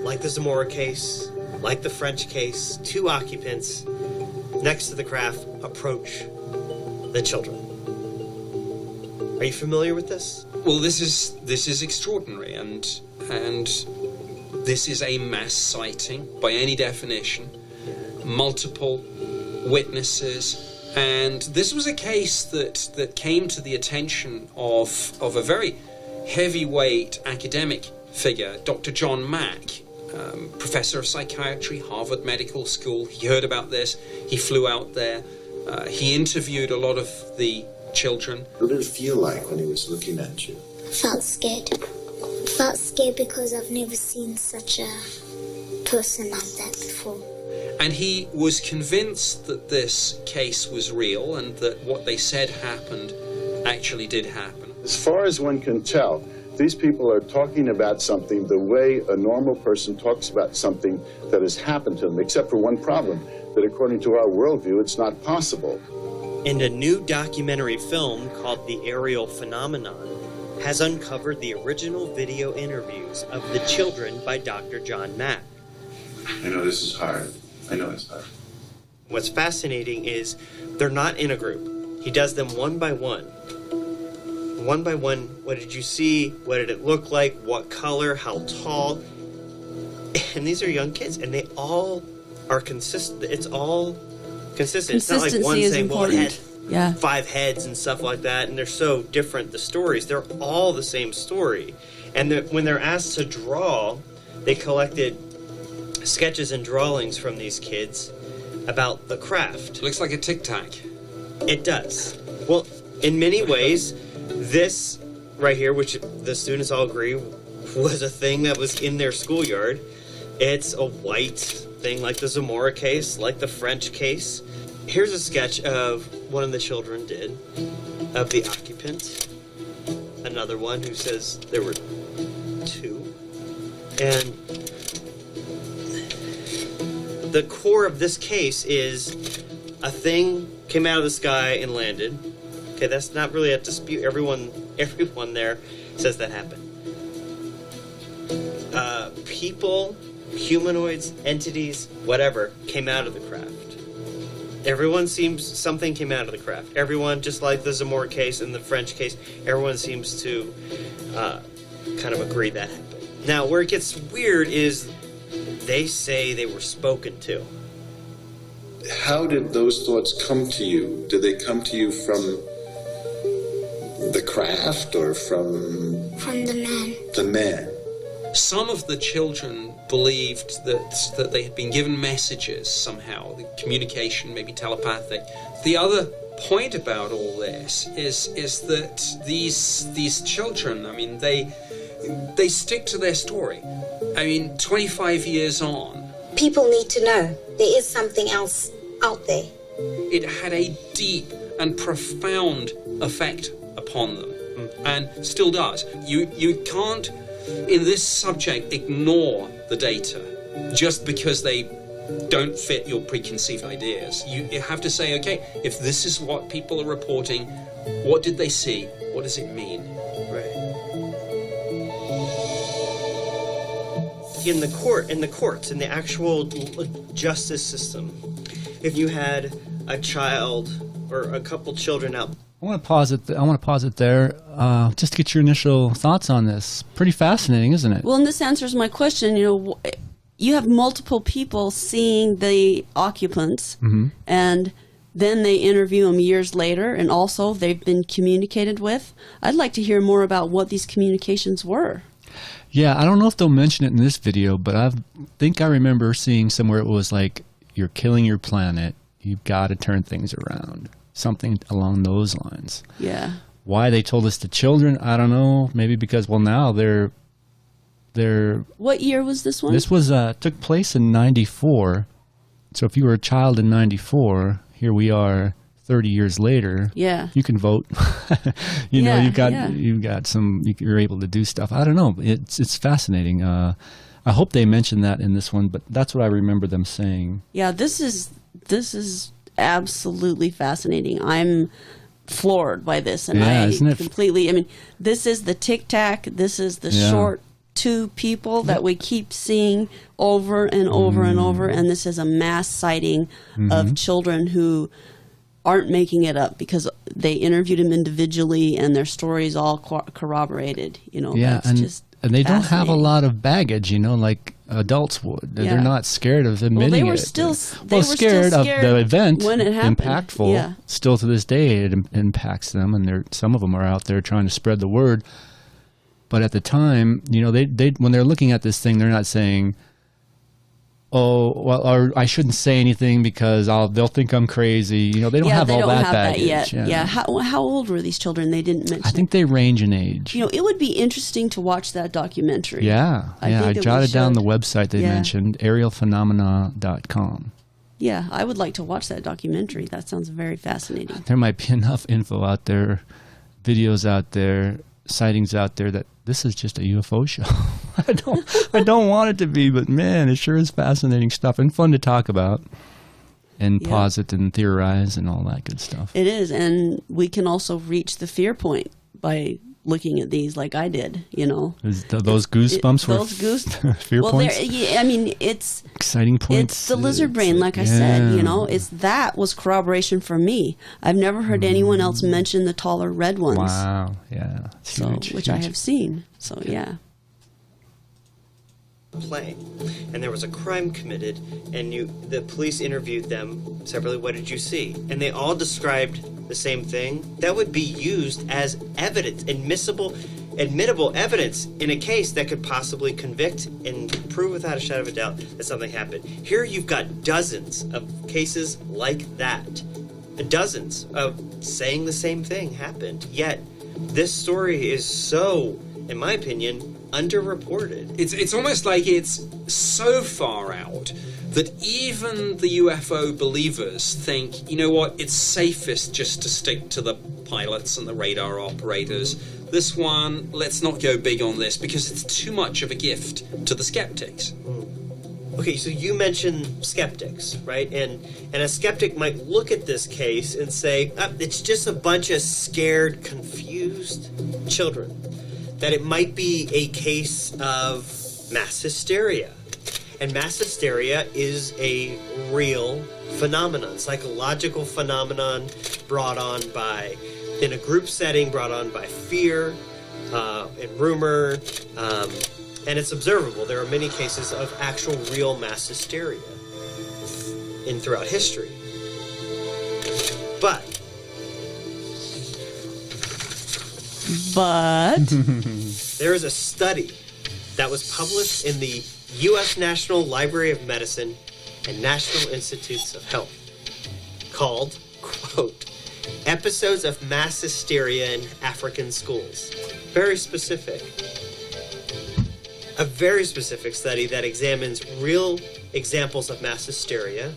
like the Zamora case, like the French case, 2 occupants next to the craft approach the children. Are you familiar with this? Well, this is extraordinary, and this is a mass sighting by any definition. Multiple witnesses, and this was a case that came to the attention of a very heavyweight academic figure, Dr. John Mack, professor of psychiatry, Harvard Medical School. He heard about this. He flew out there. He interviewed a lot of the children. What did it feel like when he was looking at you? Felt scared. Felt scared because I've never seen such a person like that before. And he was convinced that this case was real and that what they said happened actually did happen. As far as one can tell, these people are talking about something the way a normal person talks about something that has happened to them, except for one problem, that according to our worldview, it's not possible. And a new documentary film called The Aerial Phenomenon has uncovered the original video interviews of the children by Dr. John Mack. I know this is hard. I know it's hard. What's fascinating is they're not in a group. He does them one by one. One by one, what did you see? What did it look like? What color? How tall? And these are young kids, and they all are consistent. It's all consistent. It's not like one Consistency is saying, well, it important. had 5 heads and stuff like that, and they're so different, the stories. They're all the same story. And when they're asked to draw, they collected sketches and drawings from these kids about the craft. Looks like a tic-tac. It does. Well, in many ways, this right here, which the students all agree was a thing that was in their schoolyard, it's a white thing like the Zamora case, like the French case. Here's a sketch of one of the children did of the occupant. Another one who says there were 2. And the core of this case is a thing came out of the sky and landed. Okay, that's not really a dispute. Everyone there says that happened. People, humanoids, entities, whatever, came out of the craft. Something came out of the craft. Everyone, just like the Zamora case and the French case, everyone seems to kind of agree that happened. Now, where it gets weird is they say they were spoken to. How did those thoughts come to you? Did they come to you from the craft or from the man. the man? Some of the children believed that they had been given messages somehow, the communication, maybe telepathic. The other point about all this is that these children, I mean, they stick to their story. I mean, 25 years on, people need to know there is something else out there. It had a deep and profound effect upon them, and still does. You can't, in this subject, ignore the data just because they don't fit your preconceived ideas. You have to say, okay, if this is what people are reporting, what did they see? What does it mean? Right. In the courts, in the actual justice system, if you had a child or a couple children out. I want to pause it there, just to get your initial thoughts on this. Pretty fascinating, isn't it? Well, and this answers my question. You have multiple people seeing the occupants, and then they interview them years later, and also they've been communicated with. I'd like to hear more about what these communications were. Yeah, I don't know if they'll mention it in this video, but I think I remember seeing somewhere it was like, you're killing your planet, you've got to turn things around. Something along those lines. Yeah. Why they told us to children, I don't know. Maybe because, well, now they're... What year was this one? This was took place in 94. So if you were a child in 94, here we are 30 years later. Yeah. You can vote. You've got some, you're able to do stuff. I don't know. It's fascinating. I hope they mentioned that in this one, but that's what I remember them saying. Yeah, this is absolutely fascinating. I'm floored by this, and isn't it? completely. I mean, this is the Tic Tac. This is the short two people that we keep seeing over and over and over, and this is a mass sighting of children who aren't making it up because they interviewed them individually, and their stories all corroborated. And they don't have a lot of baggage, like adults would. Yeah. They're not scared of admitting they were it. Still scared of the event when it happened. Impactful. Yeah. Still to this day, it impacts them, and some of them are out there trying to spread the word. But at the time, they when they're looking at this thing, they're not saying, "Oh, well," or "I shouldn't say anything because they'll think I'm crazy." They don't have all that baggage. That yet. Yeah. How old were these children? They didn't mention. I think they range in age. It would be interesting to watch that documentary. Yeah. I jotted down the website they mentioned, aerialphenomena.com. Yeah, I would like to watch that documentary. That sounds very fascinating. There might be enough info out there, videos out there, sightings out there that this is just a UFO show. I don't want it to be, but man, it sure is fascinating stuff and fun to talk about and posit and theorize and all that good stuff. It is, and we can also reach the fear point by looking at these like I did, Those goosebumps were fear points? It's exciting points. It's the lizard brain, like I said, that was corroboration for me. I've never heard anyone else mention the taller red ones. Wow, yeah. Which I have seen. So, yeah. Plane, and there was a crime committed, and the police interviewed them separately. What did you see? And they all described the same thing. That would be used as evidence, admittable evidence in a case that could possibly convict and prove without a shadow of a doubt that something happened. Here you've got dozens of cases like that, dozens of saying the same thing happened. Yet this story is so, in my opinion, underreported. It's almost like it's so far out that even the UFO believers think, it's safest just to stick to the pilots and the radar operators. This one, let's not go big on this because it's too much of a gift to the skeptics. Okay, so you mentioned skeptics, right? And a skeptic might look at this case and say, it's just a bunch of scared, confused children. That it might be a case of mass hysteria. And mass hysteria is a real phenomenon, psychological phenomenon brought on by, in a group setting, brought on by fear and rumor, and it's observable. There are many cases of actual real mass hysteria throughout history. But But There is a study that was published in the U.S. National Library of Medicine and National Institutes of Health called, quote, Episodes of Mass Hysteria in African Schools. Very specific. A very specific study that examines real examples of mass hysteria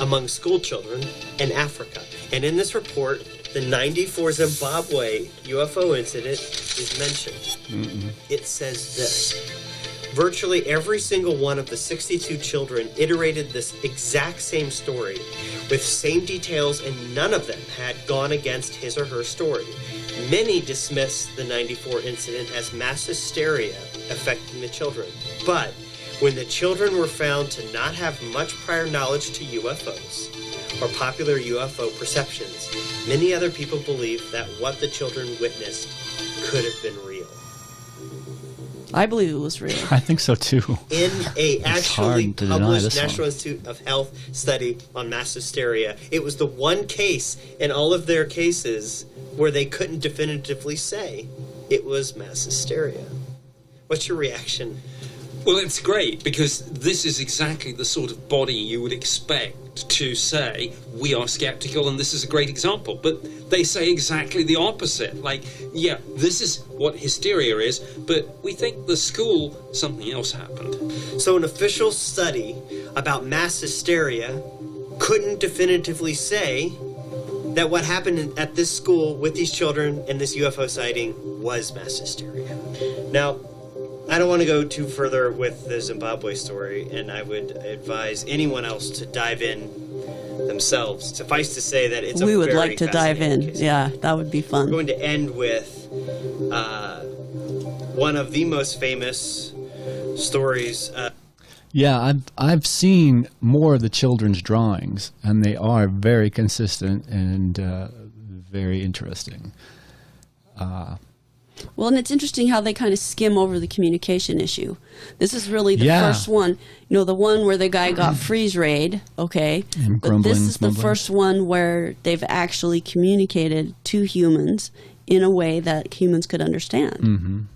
among school children in Africa. And in this report, the 94 Zimbabwe UFO incident is mentioned. It says this. Virtually every single one of the 62 children iterated this exact same story with same details, and none of them had gone against his or her story. Many dismissed the 94 incident as mass hysteria affecting the children. But when the children were found to not have much prior knowledge to UFOs or popular UFO perceptions, many other people believed that what the children witnessed could have been real. I believe it was real. I think so too. In a actually hard to deny published this one. National Institute of Health study on mass hysteria, it was the one case in all of their cases where they couldn't definitively say it was mass hysteria. What's your reaction? Well, it's great because this is exactly the sort of body you would expect to say, we are skeptical, and this is a great example. But they say exactly the opposite. Like, yeah, this is what hysteria is, but we think the school, something else happened. So an official study about mass hysteria couldn't definitively say that what happened at this school with these children and this UFO sighting was mass hysteria. Now, I don't want to go too further with the Zimbabwe story, and I would advise anyone else to dive in themselves. Suffice to say that it's we would very like to dive in. fascinating case. Yeah, that would be fun. We're going to end with one of the most famous stories. Yeah, I've seen more of the children's drawings, and they are very consistent and very interesting. Well, and it's interesting how they kind of skim over the communication issue. This is really the Yeah. first one. You know, the one where the guy got freeze rayed, okay? And But this grumbling, is the mumbling. first one where they've actually communicated to humans in a way that humans could understand.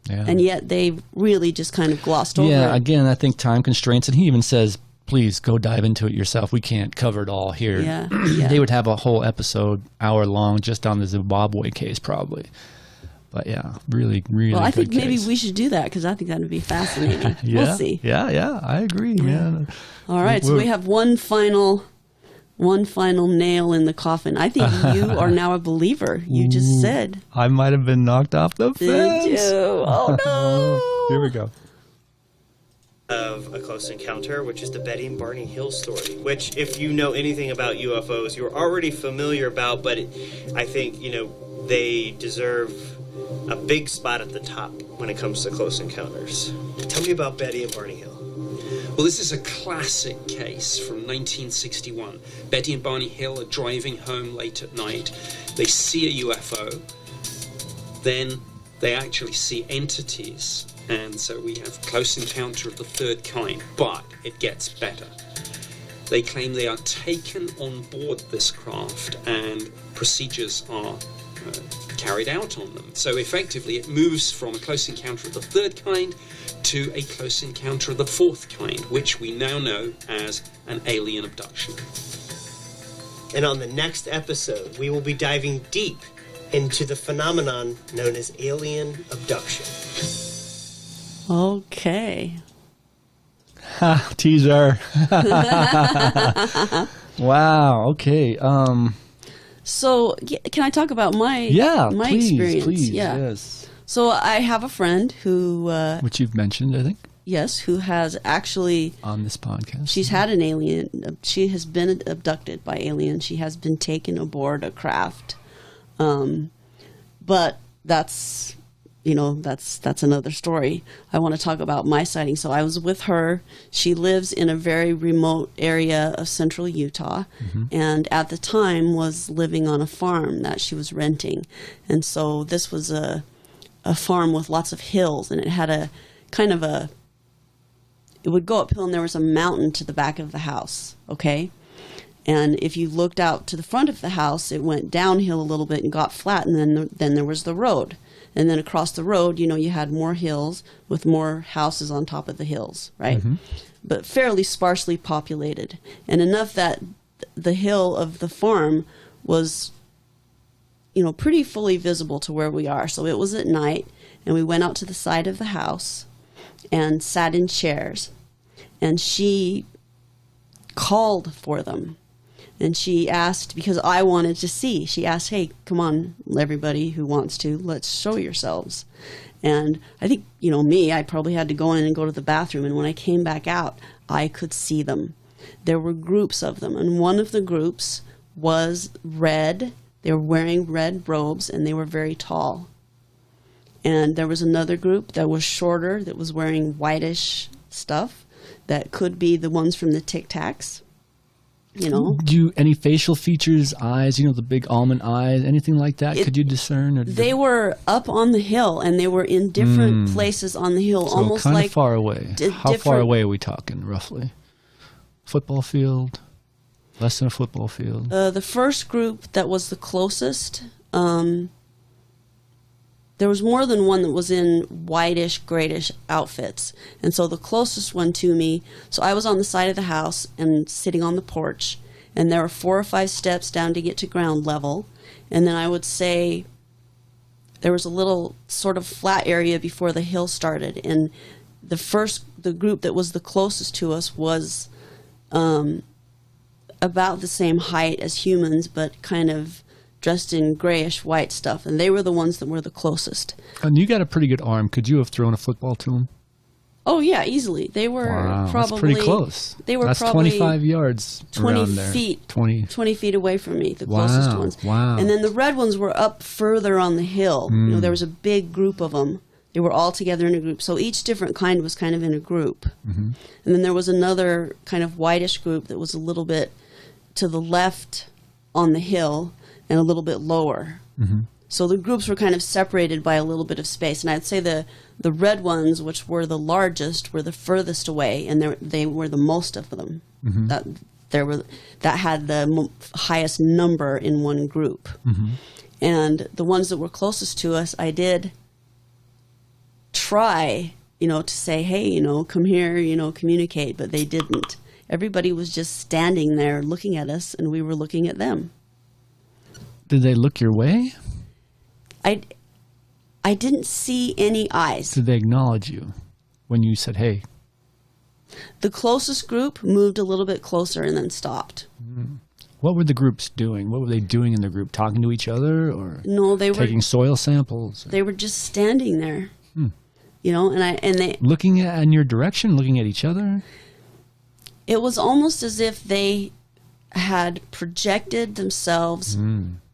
Yeah. And yet they really just kind of glossed over Yeah, it. again, I think time constraints, and he even says, please go dive into it yourself. We can't cover it all here. Yeah, yeah. They would have a whole episode, hour long, just on the Zimbabwe case, probably. But yeah, really, really Well, I good think maybe case. we should do that because I think that would be fascinating. Yeah, We'll see. Yeah, I agree, man. All right, so we have one final nail in the coffin. I think you are now a believer. You just said. I might have been knocked off the fence. Did you? Oh, no. Here we go. Of a close encounter, which is the Betty and Barney Hill story, which if you know anything about UFOs, you're already familiar about, but I think, they deserve a big spot at the top when it comes to close encounters. Tell me about Betty and Barney Hill. Well, this is a classic case from 1961. Betty and Barney Hill are driving home late at night. They see a UFO. Then they actually see entities. And so we have close encounter of the third kind. But it gets better. They claim they are taken on board this craft and procedures are carried out on them. So effectively it moves from a close encounter of the third kind to a close encounter of the fourth kind, which we now know as an alien abduction. And on the next episode, we will be diving deep into the phenomenon known as alien abduction. Okay. Ha, teaser. Wow, okay. So, can I talk about my please, experience? please, Yeah. yes. So I have a friend who, Which you've mentioned, I think, who has actually, on this podcast. she's had an alien. She has been abducted by aliens. She has been taken aboard a craft. But that's another story. I want to talk about my sighting. So I was with her. She lives in a very remote area of central Utah, and at the time was living on a farm that she was renting. And so this was a farm with lots of hills, and it had a kind of it would go uphill, and there was a mountain to the back of the house, okay? And if you looked out to the front of the house, it went downhill a little bit and got flat, and then there was the road. And then across the road, you had more hills with more houses on top of the hills, right? But fairly sparsely populated. And enough that the hill of the farm was, pretty fully visible to where we are. So it was at night, and we went out to the side of the house and sat in chairs. And she called for them. And she asked, because I wanted to see, she asked, hey, come on, everybody who wants to, let's show yourselves. And I think, me, I probably had to go in and go to the bathroom. And when I came back out, I could see them. There were groups of them. And one of the groups was red. They were wearing red robes, and they were very tall. And there was another group that was shorter, that was wearing whitish stuff that could be the ones from the Tic Tacs. Any facial features, eyes, the big almond eyes, anything like that? Could you discern? Or they were up on the hill, and they were in different places on the hill, so almost kind like of far away. How far away are we talking, roughly? Football field? Less than a football field? The first group that was the closest, there was more than one that was in whitish, grayish outfits. And so the closest one to me, so I was on the side of the house and sitting on the porch, and there were 4 or 5 steps down to get to ground level. And then I would say there was a little sort of flat area before the hill started. And the group that was the closest to us was about the same height as humans, but kind of dressed in grayish white stuff, and they were the ones that were the closest. And you got a pretty good arm. Could you have thrown a football to them? Oh yeah, easily. They were probably that's pretty close. That's probably 25 yards 20 around there. feet 20 feet away from me, the closest ones. Wow. And then the red ones were up further on the hill. There was a big group of them. They were all together in a group. So each different kind was kind of in a group. And then there was another kind of whitish group that was a little bit to the left on the hill and a little bit lower. So the groups were kind of separated by a little bit of space. And I'd say the red ones, which were the largest, were the furthest away, and they were the most of them. That had the highest number in one group. And the ones that were closest to us, I did try, to say, hey, come here, communicate, but they didn't. Everybody was just standing there looking at us, and we were looking at them. Did they look your way? I didn't see any eyes. Did they acknowledge you when you said, hey? The closest group moved a little bit closer and then stopped. What were the groups doing? What were they doing in the group? Talking to each other, or no? They were taking soil samples. They were just standing there, and they looking in your direction, looking at each other. It was almost as if they had projected themselves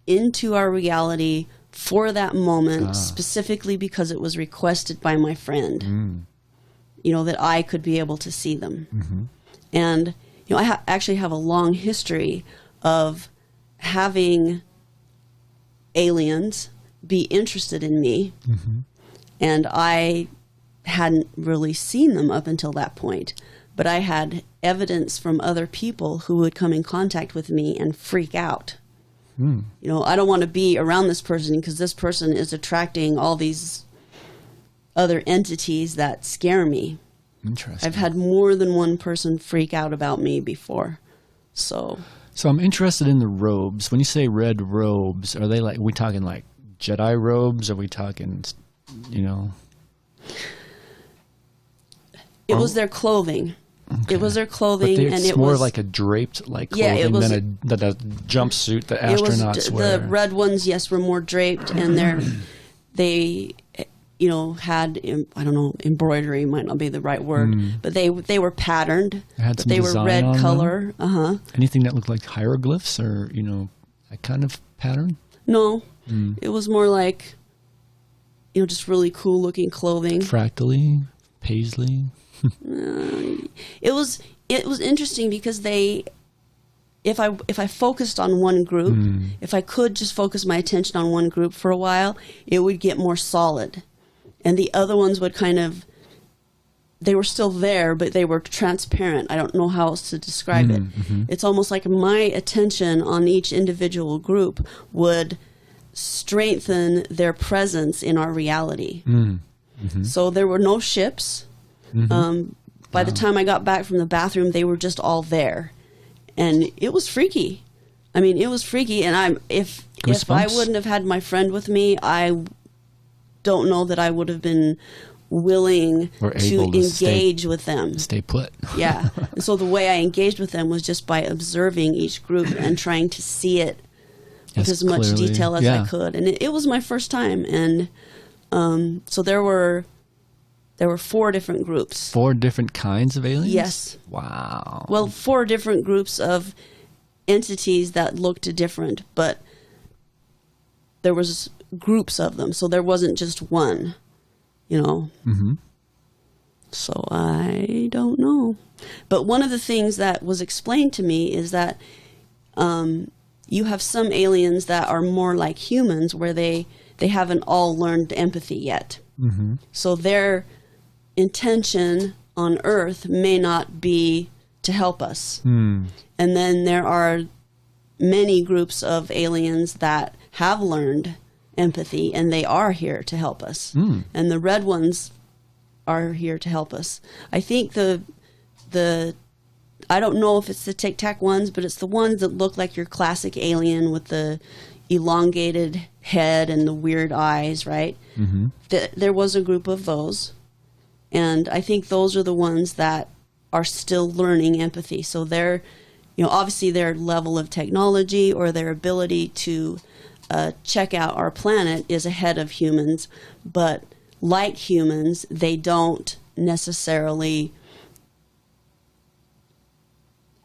into our reality for that moment, specifically because it was requested by my friend, that I could be able to see them. And, I actually have a long history of having aliens be interested in me, and I hadn't really seen them up until that point, but I had evidence from other people who would come in contact with me and freak out. I don't want to be around this person because this person is attracting all these other entities that scare me. Interesting. I've had more than one person freak out about me before. So I'm interested in the robes. When you say red robes, are we talking like Jedi robes? Are we talking, It was their clothing. Okay. It was their clothing, but and it's more like a draped clothing than a jumpsuit that astronauts wear. The red ones, yes, were more draped, and they had, I don't know, embroidery might not be the right word, but they were patterned. But they were red color. Anything that looked like hieroglyphs or that kind of pattern? No, it was more like just really cool looking clothing. Fractally, paisley. It was interesting because if I focused on one group, if I could just focus my attention on one group for a while, it would get more solid, and the other ones would they were still there, but they were transparent. I don't know how else to describe it. It's almost like my attention on each individual group would strengthen their presence in our reality. Mm-hmm. So there were no ships. By the time I got back from the bathroom, they were just all there. And it was freaky. I mean, it was freaky. And if I wouldn't have had my friend with me, I don't know that I would have been willing to engage with them. Stay put. Yeah. And so the way I engaged with them was just by observing each group and trying to see it with as much detail as I could. And it was my first time. And so there were 4 different groups. 4 different kinds of aliens? Yes. Wow. Well, 4 different groups of entities that looked different, but there was groups of them. So there wasn't just one, you know. Mm-hmm. So I don't know. But one of the things that was explained to me is that you have some aliens that are more like humans where they haven't all learned empathy yet. Mm-hmm. So their intention on Earth may not be to help us. And then there are many groups of aliens that have learned empathy and they are here to help us. And the red ones are here to help us. I think the I don't know if it's the Tic Tac ones, but it's the ones that look like your classic alien with the elongated head and the weird eyes, right? Mm-hmm. There was a group of those. And I think those are the ones that are still learning empathy. So they're, you know, obviously their level of technology or their ability to check out our planet is ahead of humans. But like humans, they don't necessarily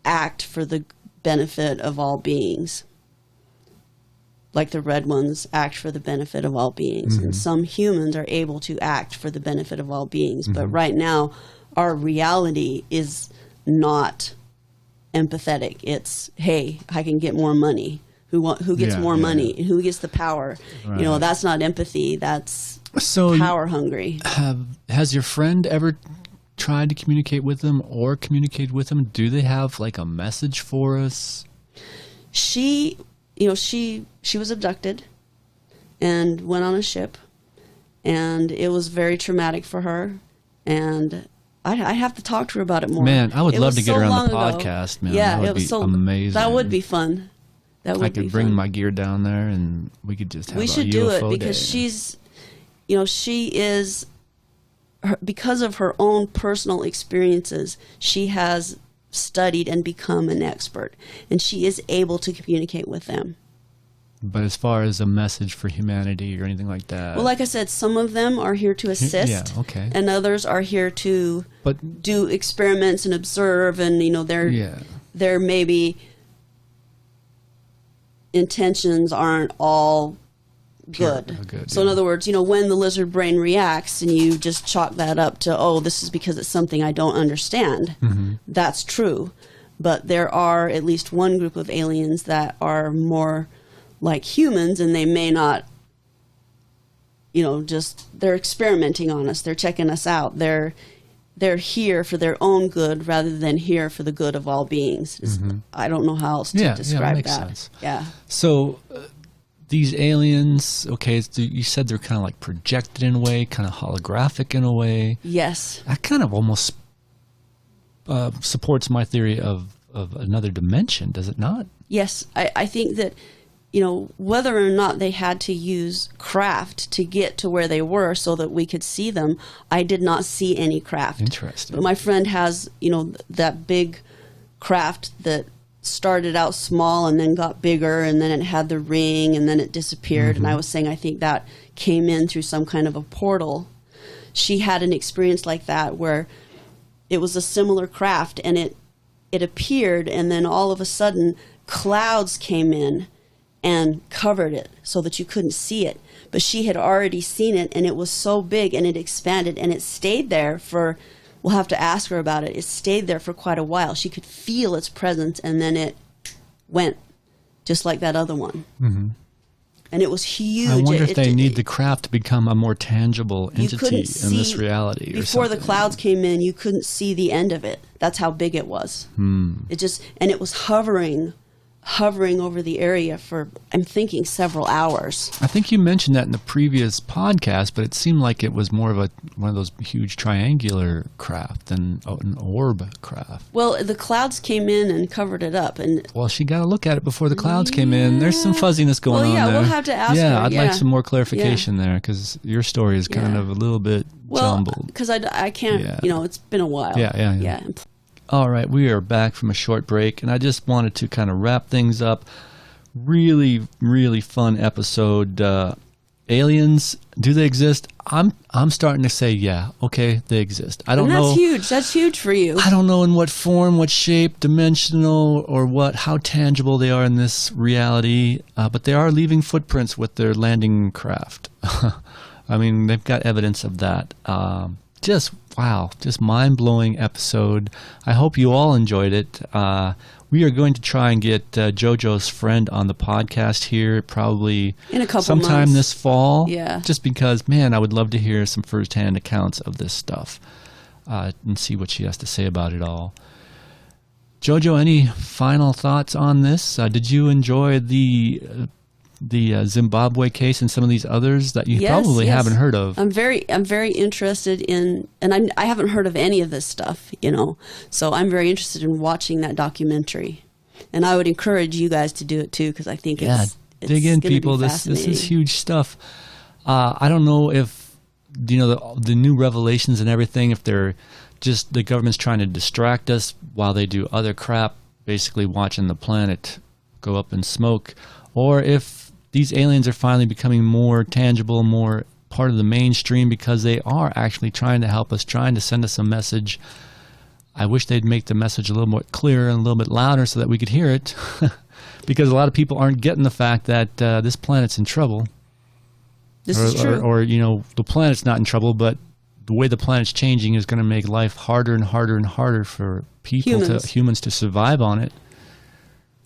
act for the benefit of all beings. Like the red ones act for the benefit of all beings. Mm-hmm. And some humans are able to act for the benefit of all beings. But right now, our reality is not empathetic. It's, hey, I can get more money. Who gets more money? And who gets the power? Right. You know, that's not empathy. That's power hungry. Has your friend ever tried to communicate with them or communicate with them? Do they have like a message for us? She was abducted and went on a ship, and it was very traumatic for her. And I have to talk to her about it more. Man, I would love to get her on the podcast, man. Yeah, that would be amazing. That would be fun. I could bring my gear down there, and we could just have a UFO day. We should do it because she is, because of her own personal experiences, she has studied and become an expert, and she is able to communicate with them. But as far as a message for humanity or anything like that, well, like I said, some of them are here to assist, and others are here to do experiments and observe, and their maybe intentions aren't all good. So in other words, when the lizard brain reacts and you just chalk that up to, oh, this is because it's something I don't understand. Mm-hmm. That's true. But there are at least one group of aliens that are more like humans, and they may not, they're experimenting on us. They're checking us out. They're here for their own good rather than here for the good of all beings. Mm-hmm. I don't know how else to describe makes that. Sense. Yeah. So these aliens, you said they're kind of like projected in a way, kind of holographic in a way. Yes. That kind of almost supports my theory of another dimension, does it not? Yes. I think that, whether or not they had to use craft to get to where they were so that we could see them, I did not see any craft. Interesting. But my friend has, that big craft that started out small and then got bigger, and then it had the ring, and then it disappeared. Mm-hmm. And I was saying I think that came in through some kind of a portal. She had an experience like that where it was a similar craft, and it appeared, and then all of a sudden clouds came in and covered it so that you couldn't see it. But she had already seen it, and it was so big, and it expanded, and it stayed there for, we'll have to ask her about it. It stayed there for quite a while. She could feel its presence, and then it went, just like that other one. Mm-hmm. And it was huge. I wonder if they need the craft to become a more tangible entity in see, this reality. Before the clouds came in, you couldn't see the end of it. That's how big it was. Hmm. And it was hovering hovering over the area for, I'm thinking, several hours. I think you mentioned that in the previous podcast, but it seemed like it was more of one of those huge triangular craft than an orb craft. Well, the clouds came in and covered it up, and well, she got to look at it before the clouds came in. There's some fuzziness going on there. Well, yeah, we'll have to ask her. Yeah, I'd like some more clarification there, because your story is kind of a little bit jumbled. Because I can't, it's been a while. Yeah. All right, we are back from a short break, and I just wanted to kind of wrap things up. Really, really fun episode. Aliens, do they exist? I'm starting to say, yeah, okay, they exist. I don't know. That's huge. That's huge for you. I don't know in what form, what shape, dimensional, or how tangible they are in this reality, but they are leaving footprints with their landing craft. I mean, they've got evidence of that. Just mind-blowing episode. I hope you all enjoyed it. We are going to try and get JoJo's friend on the podcast here probably in a couple sometime months. This fall. Yeah. Just because, man, I would love to hear some first-hand accounts of this stuff and see what she has to say about it all. JoJo, any final thoughts on this? Did you enjoy the Zimbabwe case and some of these others that you probably haven't heard of? I'm very interested in, and I haven't heard of any of this stuff, so I'm very interested in watching that documentary, and I would encourage you guys to do it too, because I think it's dig in, people. This is huge stuff. I don't know if the new revelations and everything, if they're just the government's trying to distract us while they do other crap, basically watching the planet go up in smoke, or if these aliens are finally becoming more tangible, more part of the mainstream, because they are actually trying to help us, trying to send us a message. I wish they'd make the message a little more clear and a little bit louder so that we could hear it, because a lot of people aren't getting the fact that this planet's in trouble. This is true. Or, the planet's not in trouble, but the way the planet's changing is going to make life harder and harder and harder for humans to survive on it.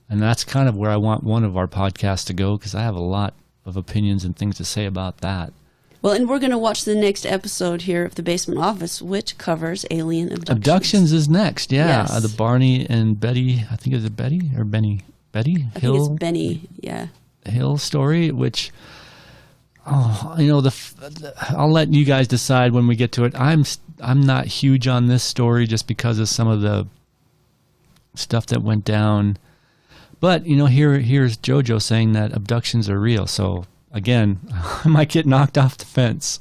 And that's kind of where I want one of our podcasts to go, because I have a lot of opinions and things to say about that. Well, and we're going to watch the next episode here of The Basement Office, which covers alien abductions. Abductions is next, yeah. Yes. The Barney and Betty, I think, is it Betty or Benny? Betty? I think it's Benny, yeah. Hill story, which, I'll let you guys decide when we get to it. I'm not huge on this story just because of some of the stuff that went down. But, here's JoJo saying that abductions are real. So, again, I might get knocked off the fence.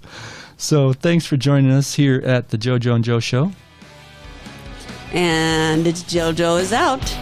So, thanks for joining us here at the JoJo and Joe Show. And it's JoJo is out.